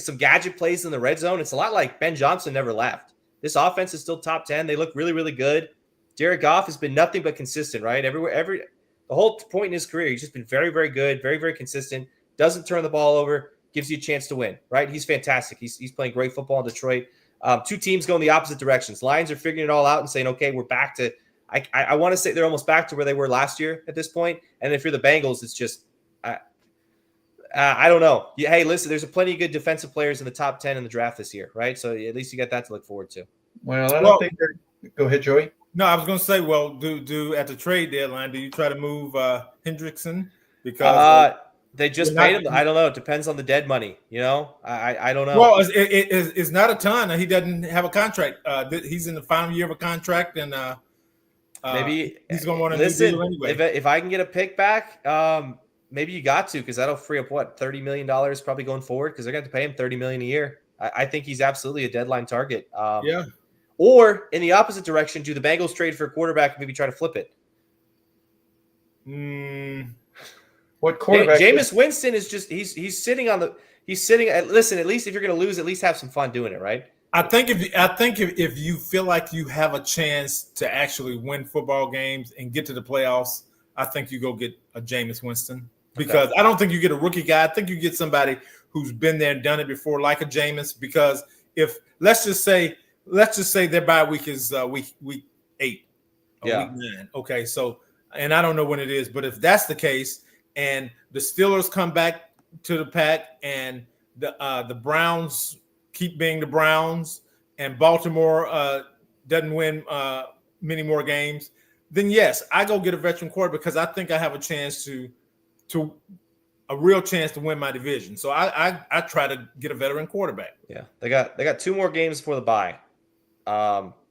some gadget plays in the red zone. It's a lot like Ben Johnson never left. This offense is still top 10. They look really, really good. Jared Goff has been nothing but consistent, right? The whole point in his career, he's just been very, very good, very, very consistent. Doesn't turn the ball over, gives you a chance to win, right? He's fantastic. He's playing great football in Detroit. Two teams going the opposite directions. Lions are figuring it all out and saying, okay, we're back to I want to say they're almost back to where they were last year at this point. And if you're the Bengals, it's just I don't know. Hey, listen, there's plenty of good defensive players in the top 10 in the draft this year, right? So at least you got that to look forward to. Well, I don't think they're – go ahead, Joey. No, I was going to say, well, do at the trade deadline, do you try to move Hendrickson? Because they just paid him. I don't know. It depends on the dead money, you know? I don't know. Well, it's not a ton. He doesn't have a contract. He's in the final year of a contract, and maybe he's going to want a new deal anyway. If I can get a pick back, maybe you got to, because that'll free up $30 million probably going forward, because they're going to pay him $30 million a year. I think he's absolutely a deadline target. Yeah. Or in the opposite direction, do the Bengals trade for a quarterback and maybe try to flip it? What quarterback? Jameis Winston is just he's sitting. Listen, at least if you're going to lose, at least have some fun doing it, right? I think if you feel like you have a chance to actually win football games and get to the playoffs, I think you go get a Jameis Winston, because I don't think you get a rookie guy. I think you get somebody who's been there and done it before, like a Jameis. Because if let's just say their bye week is week 8 or week 9. Okay, so, and I don't know when it is, but if that's the case, and the Steelers come back to the pack, and the Browns keep being the Browns, and Baltimore doesn't win many more games, then yes, I go get a veteran quarterback, because I think I have a chance to a real chance to win my division. So I try to get a veteran quarterback. Yeah, they got 2 more games before the bye.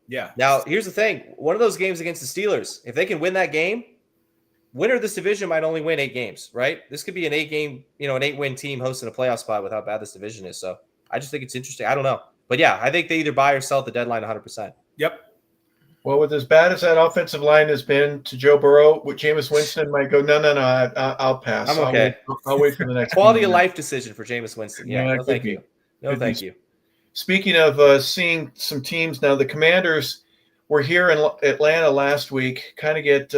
Yeah. Now here's the thing: one of those games against the Steelers, if they can win that game, winner of this division might only win 8 games, right? This could be an 8-win team hosting a playoff spot with how bad this division is. So I just think it's interesting. I don't know, but yeah, I think they either buy or sell at the deadline 100%. Yep. Well, with as bad as that offensive line has been to Joe Burrow, with Jameis Winston might go, no, I'll pass. I'm okay. I'll wait for the next quality of life decision for Jameis Winston. Yeah, no, no, thank you. No, thank you. Speaking of seeing some teams now, the Commanders were here in Atlanta last week, kind of get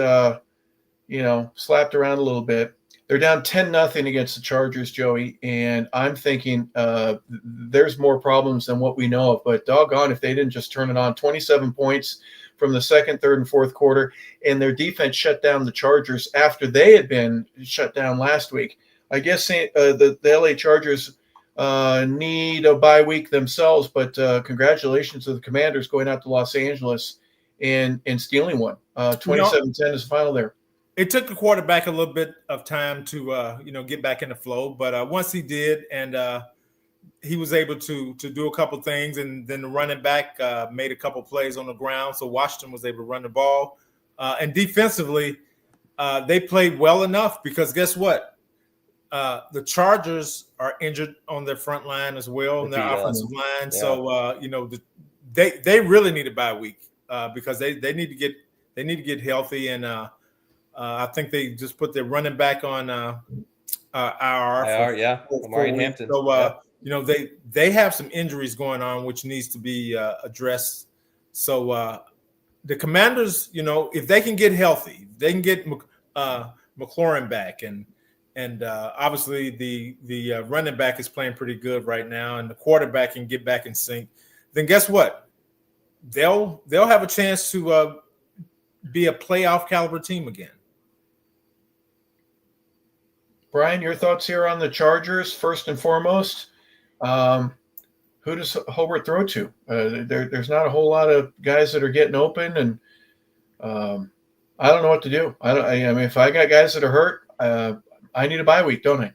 slapped around a little bit. They're down 10-0 against the Chargers, Joey, and I'm thinking there's more problems than what we know of. But doggone if they didn't just turn it on. 27 points from the second, third, and fourth quarter, and their defense shut down the Chargers after they had been shut down last week. I guess the LA Chargers need a bye week themselves, but congratulations to the Commanders going out to Los Angeles and stealing one. 27-10 is the final there. It took the quarterback a little bit of time to get back in the flow, but once he did, and he was able to do a couple things, and then the running back made a couple plays on the ground, so Washington was able to run the ball. And defensively, they played well enough, because guess what? The Chargers are injured on their front line as well, and their offensive line. Yeah. So they really need a bye week because they need to get healthy, and I think they just put their running back on IR. Amari Hampton. So they have some injuries going on, which needs to be addressed. So the Commanders, if they can get healthy, they can get McLaurin back, and obviously the running back is playing pretty good right now, and the quarterback can get back in sync, then guess what? They'll have a chance to be a playoff caliber team again. Brian, your thoughts here on the Chargers first and foremost? Who does Hobart throw to? There's not a whole lot of guys that are getting open, and I don't know what to do. I mean, if I got guys that are hurt, I need a bye week, don't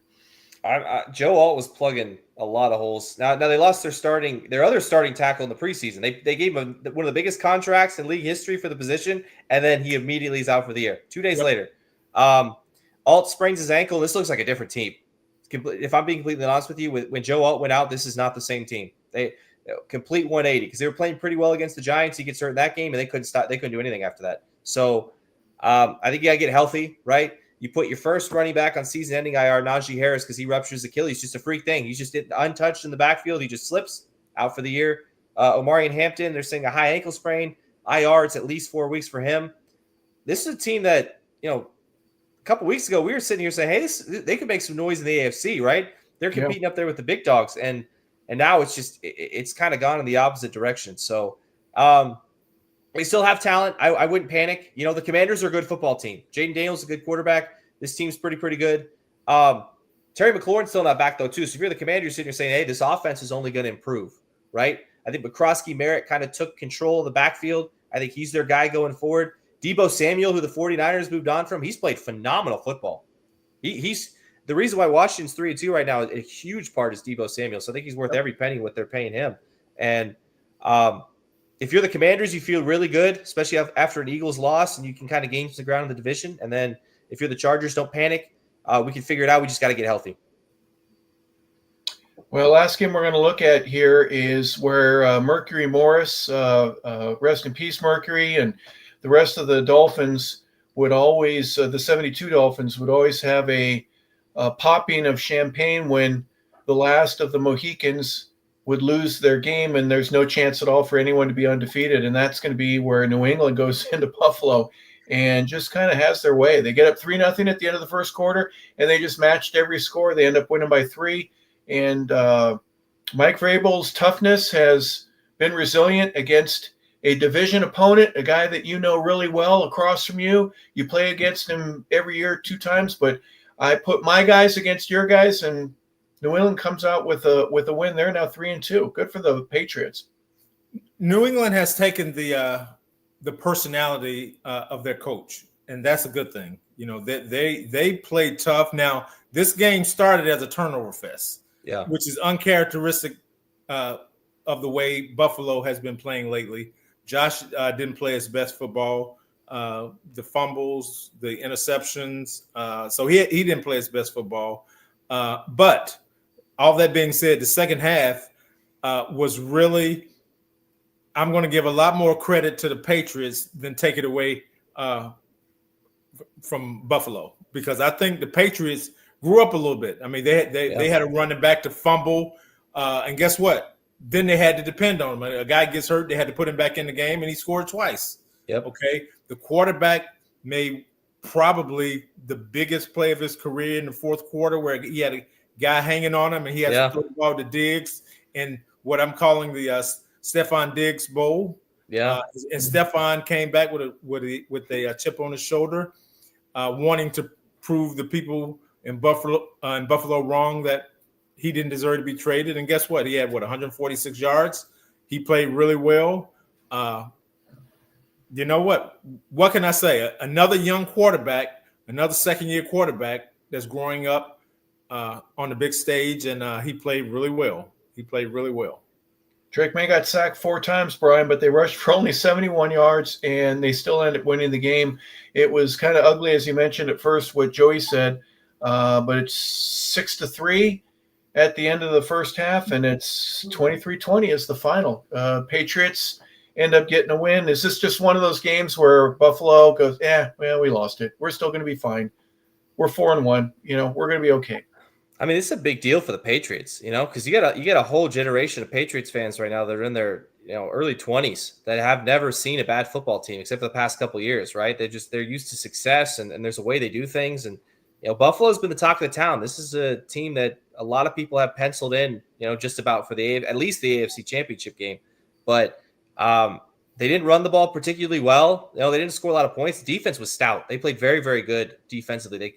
I? Joe Alt was plugging a lot of holes. Now they lost their other starting tackle in the preseason. They gave him one of the biggest contracts in league history for the position, and then he immediately is out for the year. 2 days later, Alt sprains his ankle. This looks like a different team. If I'm being completely honest with you, when Joe Alt went out, this is not the same team. They complete 180 because they were playing pretty well against the Giants. He gets hurt in that game, and they couldn't stop. They couldn't do anything after that. So I think you got to get healthy, right? You put your first running back on season-ending IR, Najee Harris, because he ruptures Achilles. Just a freak thing. He's just untouched in the backfield. He just slips out for the year. Omarion Hampton, they're saying a high ankle sprain. IR, it's at least 4 weeks for him. This is a team that, a couple weeks ago, we were sitting here saying, hey, they could make some noise in the AFC, right? They're competing up there with the big dogs. And now it's kind of gone in the opposite direction. So they still have talent. I wouldn't panic. The Commanders are a good football team. Jaden Daniels is a good quarterback. This team's pretty good. Terry McLaurin's still not back, though, too. So if you're the Commanders, you're sitting here saying, hey, this offense is only going to improve, right? I think McCroskey Merritt kind of took control of the backfield. I think he's their guy going forward. Debo Samuel, who the 49ers moved on from, he's played phenomenal football. He's the reason why Washington's 3-2 right now. A huge part is Debo Samuel. So I think he's worth every penny what they're paying him. And if you're the Commanders, you feel really good, especially after an Eagles loss, and you can kind of gain some ground in the division. And then if you're the Chargers, don't panic. We can figure it out. We just got to get healthy. Well, last game we're going to look at here is where Mercury Morris, rest in peace, Mercury, and the rest of the Dolphins would always, the 72 Dolphins would always have a popping of champagne when the last of the Mohicans would lose their game and there's no chance at all for anyone to be undefeated. And that's going to be where New England goes into Buffalo and just kind of has their way. They get up 3-0 at the end of the first quarter, and they just matched every score. They end up winning by 3. And Mike Vrabel's toughness has been resilient against a division opponent, a guy that you know really well across from you. You play against him every year 2 times, but I put my guys against your guys, and New England comes out with a win. They're now 3-2. Good for the Patriots. New England has taken the personality of their coach, and that's a good thing. They play tough. Now, this game started as a turnover fest. Yeah, which is uncharacteristic of the way Buffalo has been playing lately. Josh didn't play his best football. The fumbles, the interceptions. So he didn't play his best football. But all that being said, the second half was really, I'm going to give a lot more credit to the Patriots than take it away from Buffalo, because I think the Patriots grew up a little bit. I mean, they had a running back to fumble, and guess what? Then they had to depend on him. A guy gets hurt, they had to put him back in the game, and he scored twice. Yep. Okay. The quarterback made probably the biggest play of his career in the fourth quarter, where he had a guy hanging on him, and he had to throw the ball to Diggs in what I'm calling the Stephon Diggs Bowl. Yeah. And Stephon came back with a chip on his shoulder, wanting to prove the people in Buffalo wrong that he didn't deserve to be traded. And guess what? He had 146 yards. He played really well. You know what? What can I say? Another young quarterback, another second-year quarterback that's growing up on the big stage, and he played really well. Drake May got sacked 4 times, Brian, but they rushed for only 71 yards, and they still ended up winning the game. It was kind of ugly, as you mentioned at first, what Joey said, but it's 6-3 at the end of the first half, and it's 23-20 is the final. Patriots end up getting a win. Is this just one of those games where Buffalo goes, we lost it. We're still going to be fine. We're 4-1. We're going to be okay. I mean, it's a big deal for the Patriots, because you get a whole generation of Patriots fans right now that are in their early 20s that have never seen a bad football team except for the past couple of years, right? They're used to success, and there's a way they do things. And Buffalo's been the talk of the town. This is a team that a lot of people have penciled in, just about for at least the AFC Championship game. But they didn't run the ball particularly well. They didn't score a lot of points. The defense was stout. They played very, very good defensively.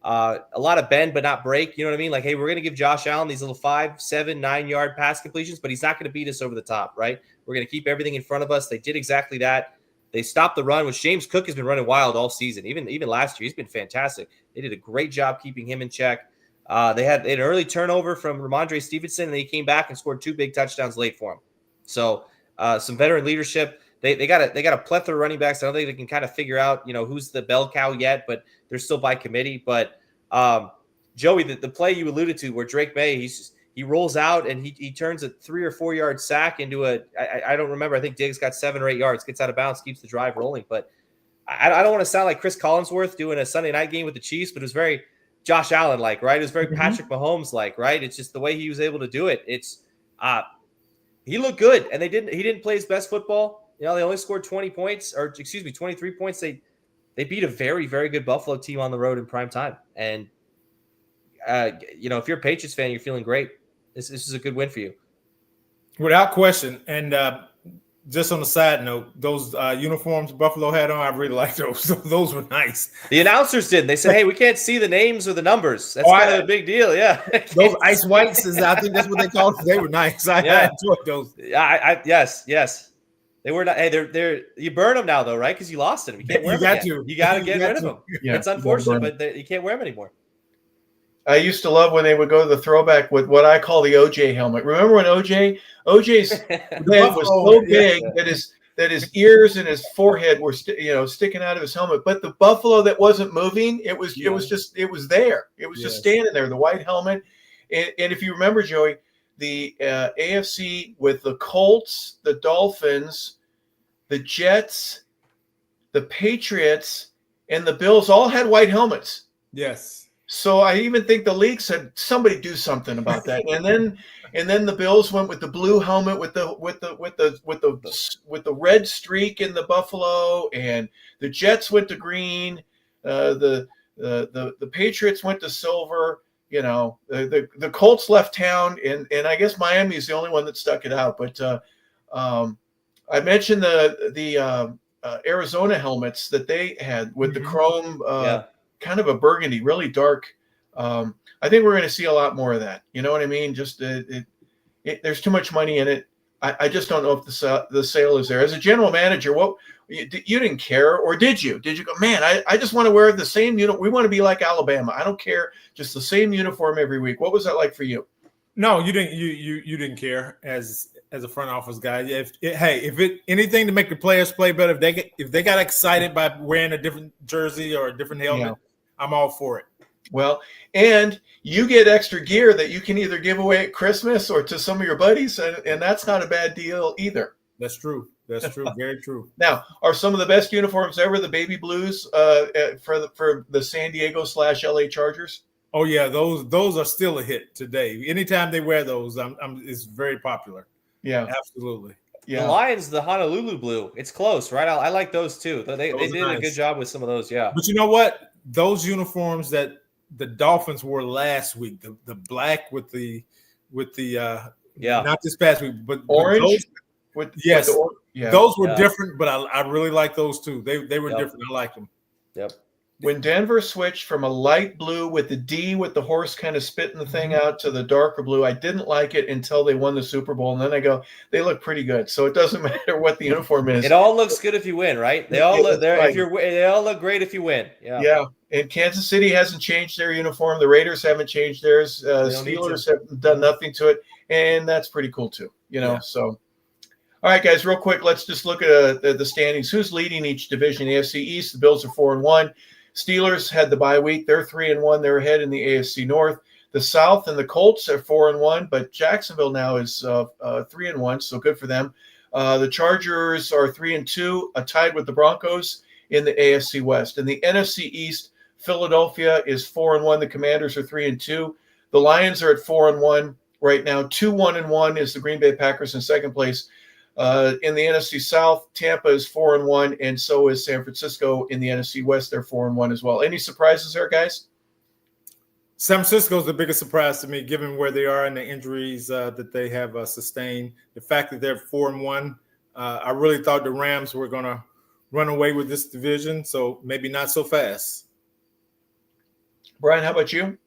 A lot of bend but not break. You know what I mean? Like, hey, we're going to give Josh Allen these little 5, 7, 9-yard pass completions, but he's not going to beat us over the top, right? We're going to keep everything in front of us. They did exactly that. They stopped the run, which James Cook has been running wild all season. Even last year, he's been fantastic. They did a great job keeping him in check. They had an early turnover from Ramondre Stevenson, and he came back and scored 2 big touchdowns late for him. So some veteran leadership. They got a plethora of running backs. I don't think they can kind of figure out, who's the bell cow yet, but they're still by committee. But Joey, the play you alluded to where Drake May, he rolls out and he turns a 3 or 4 yard sack into I don't remember. I think Diggs got 7 or 8 yards, gets out of bounds, keeps the drive rolling. But I don't want to sound like Chris Collinsworth doing a Sunday night game with the Chiefs, but it was very Josh Allen like, right? It was very Patrick Mahomes like, right? It's just the way he was able to do it. It's he looked good, and he didn't play his best football. They only scored 20 points, or excuse me, 23 points. They beat a very, very good Buffalo team on the road in prime time. And if you're a Patriots fan, you're feeling great. This is a good win for you. Without question. And just on the side note, those uniforms Buffalo had on, I really like those. Those were nice. The announcers did. They said, "Hey, we can't see the names or the numbers." That's kind of a big deal. Yeah, those ice whites I think that's what they called it. They were nice. I enjoyed those. Yes. They were not. Hey, they're you burn them now though, right? Because you lost them. You can't wear them again. You got to get rid of them. Yeah, it's unfortunate, but you can't wear them anymore. I used to love when they would go to the throwback with what I call the OJ helmet. Remember when OJ's head was so big that his ears and his forehead were sticking out of his helmet, but the buffalo that wasn't moving, it was there. It was just standing there, the white helmet. And if you remember, Joey, the AFC with the Colts, the Dolphins, the Jets, the Patriots, and the Bills all had white helmets. Yes. So I even think the league said somebody do something about that. And then the Bills went with the blue helmet with the red streak in the buffalo, and the Jets went to green. The Patriots went to silver. The Colts left town, and I guess Miami is the only one that stuck it out. But I mentioned the Arizona helmets that they had with the chrome. Kind of a burgundy, really dark. I think we're going to see a lot more of that. You know what I mean? Just there's too much money in it. I just don't know if the sale is there. As a general manager, what you didn't care, or did you? Did you go, man? I just want to wear the same uniform. We want to be like Alabama. I don't care, just the same uniform every week. What was that like for you? No, you didn't. You didn't care as a front office guy. Anything to make the players play better, if they got excited by wearing a different jersey or a different helmet. I'm all for it. Well, and you get extra gear that you can either give away at Christmas or to some of your buddies, and that's not a bad deal either. That's true. Very true. Now, are some of the best uniforms ever the baby blues for the San Diego / LA Chargers? Oh yeah, those are still a hit today. Anytime they wear those, it's very popular. Yeah, absolutely. Yeah. The Lions, the Honolulu blue, it's close, right? I like those too. They did nice. A good job with some of those. Yeah, but you know what? Those uniforms that the Dolphins wore last week, the black with the not this past week, but orange. Those were different, but I really like those too. They were different. I like them. Yep. When Denver switched from a light blue with the D with the horse kind of spitting the thing out to the darker blue, I didn't like it until they won the Super Bowl. And then I go, they look pretty good. So it doesn't matter what the uniform is. It all looks good if you win, right? They all look there. Right. They all look great if you win. Yeah. Yeah. And Kansas City hasn't changed their uniform. The Raiders haven't changed theirs. Steelers have done nothing to it. And that's pretty cool too. So. All right, guys, real quick, let's just look at the standings. Who's leading each division? The AFC East, the Bills are 4-1. Steelers had the bye week. They're 3-1. They're ahead in the AFC North. The South and the Colts are 4-1, but Jacksonville now is 3-1, so good for them. The Chargers are 3-2, tied with the Broncos in the AFC West. In the NFC East, Philadelphia is 4-1. The Commanders are 3-2. The Lions are at 4-1 right now. 2-1-1 is the Green Bay Packers in second place. In the NFC South, Tampa is 4-1, and so is San Francisco in the NFC West. They're 4-1 as well. Any surprises there, guys? San Francisco is the biggest surprise to me, given where they are and the injuries that they have sustained. The fact that they're 4-1, I really thought the Rams were going to run away with this division, so maybe not so fast. Brian, how about you?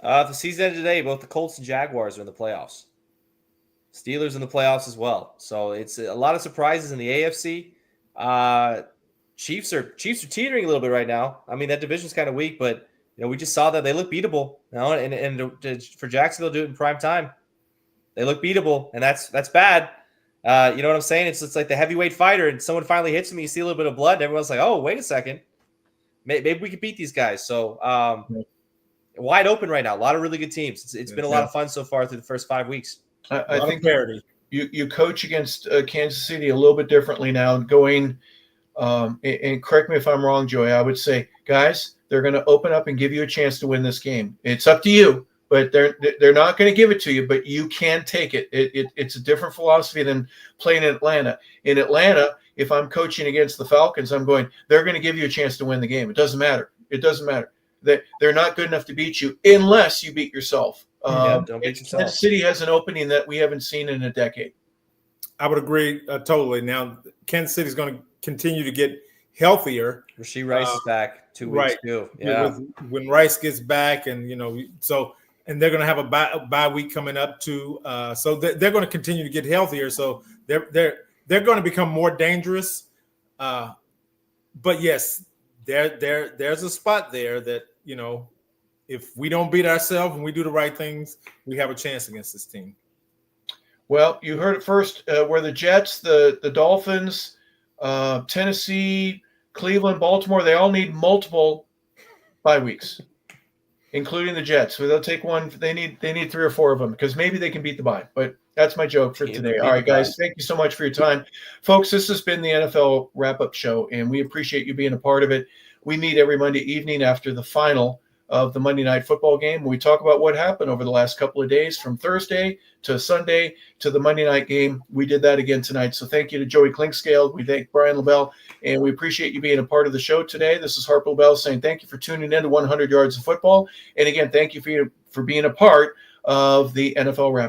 The season ended today. Both the Colts and Jaguars are in the playoffs. Steelers in the playoffs as well. So it's a lot of surprises in the AFC. Chiefs are teetering a little bit right now. I mean, that division's kind of weak, but we just saw that they look beatable. And for Jacksonville to do it in prime time, they look beatable, and that's bad. You know what I'm saying? It's like the heavyweight fighter, and someone finally hits him, you see a little bit of blood, and everyone's like, "Oh, wait a second, maybe we could beat these guys." So wide open right now. A lot of really good teams. It's been a lot of fun so far through the first 5 weeks. I think parity. You coach against Kansas City a little bit differently now, going and correct me if I'm wrong, Joey, I would say, guys, they're going to open up and give you a chance to win this game. It's up to you, but they're not going to give it to you, but you can take it. It's a different philosophy than playing in Atlanta. In Atlanta, if I'm coaching against the Falcons, I'm going, they're going to give you a chance to win the game. It doesn't matter. It doesn't matter. They're not good enough to beat you unless you beat yourself. Don't beat yourself. Kansas City has an opening that we haven't seen in a decade. I would agree totally. Now, Kansas City is going to continue to get healthier. Rasheed Rice is back 2 weeks right. too. Yeah. When Rice gets back, and and they're going to have a bye week coming up too. So they're going to continue to get healthier. So they're going to become more dangerous. But yes, there's a spot there that if we don't beat ourselves and we do the right things, we have a chance against this team. Well, you heard it first. Where the Jets, the Dolphins, Tennessee, Cleveland, Baltimore, they all need multiple bye weeks, including the Jets. So they'll take one. They need 3 or 4 of them because maybe they can beat the bye. But that's my joke for today. All right, guys, thank you so much for your time. Folks, this has been the NFL Wrap-Up Show, and we appreciate you being a part of it. We meet every Monday evening after the final of the Monday Night Football game. We talk about what happened over the last couple of days from Thursday to Sunday to the Monday night game. We did that again tonight. So thank you to Joey Clinkscales. We thank Brian LeBel, and we appreciate you being a part of the show today. This is Harper LeBel saying thank you for tuning in to 100 Yards of Football. And again, thank you for being a part of the NFL Wrap-Up.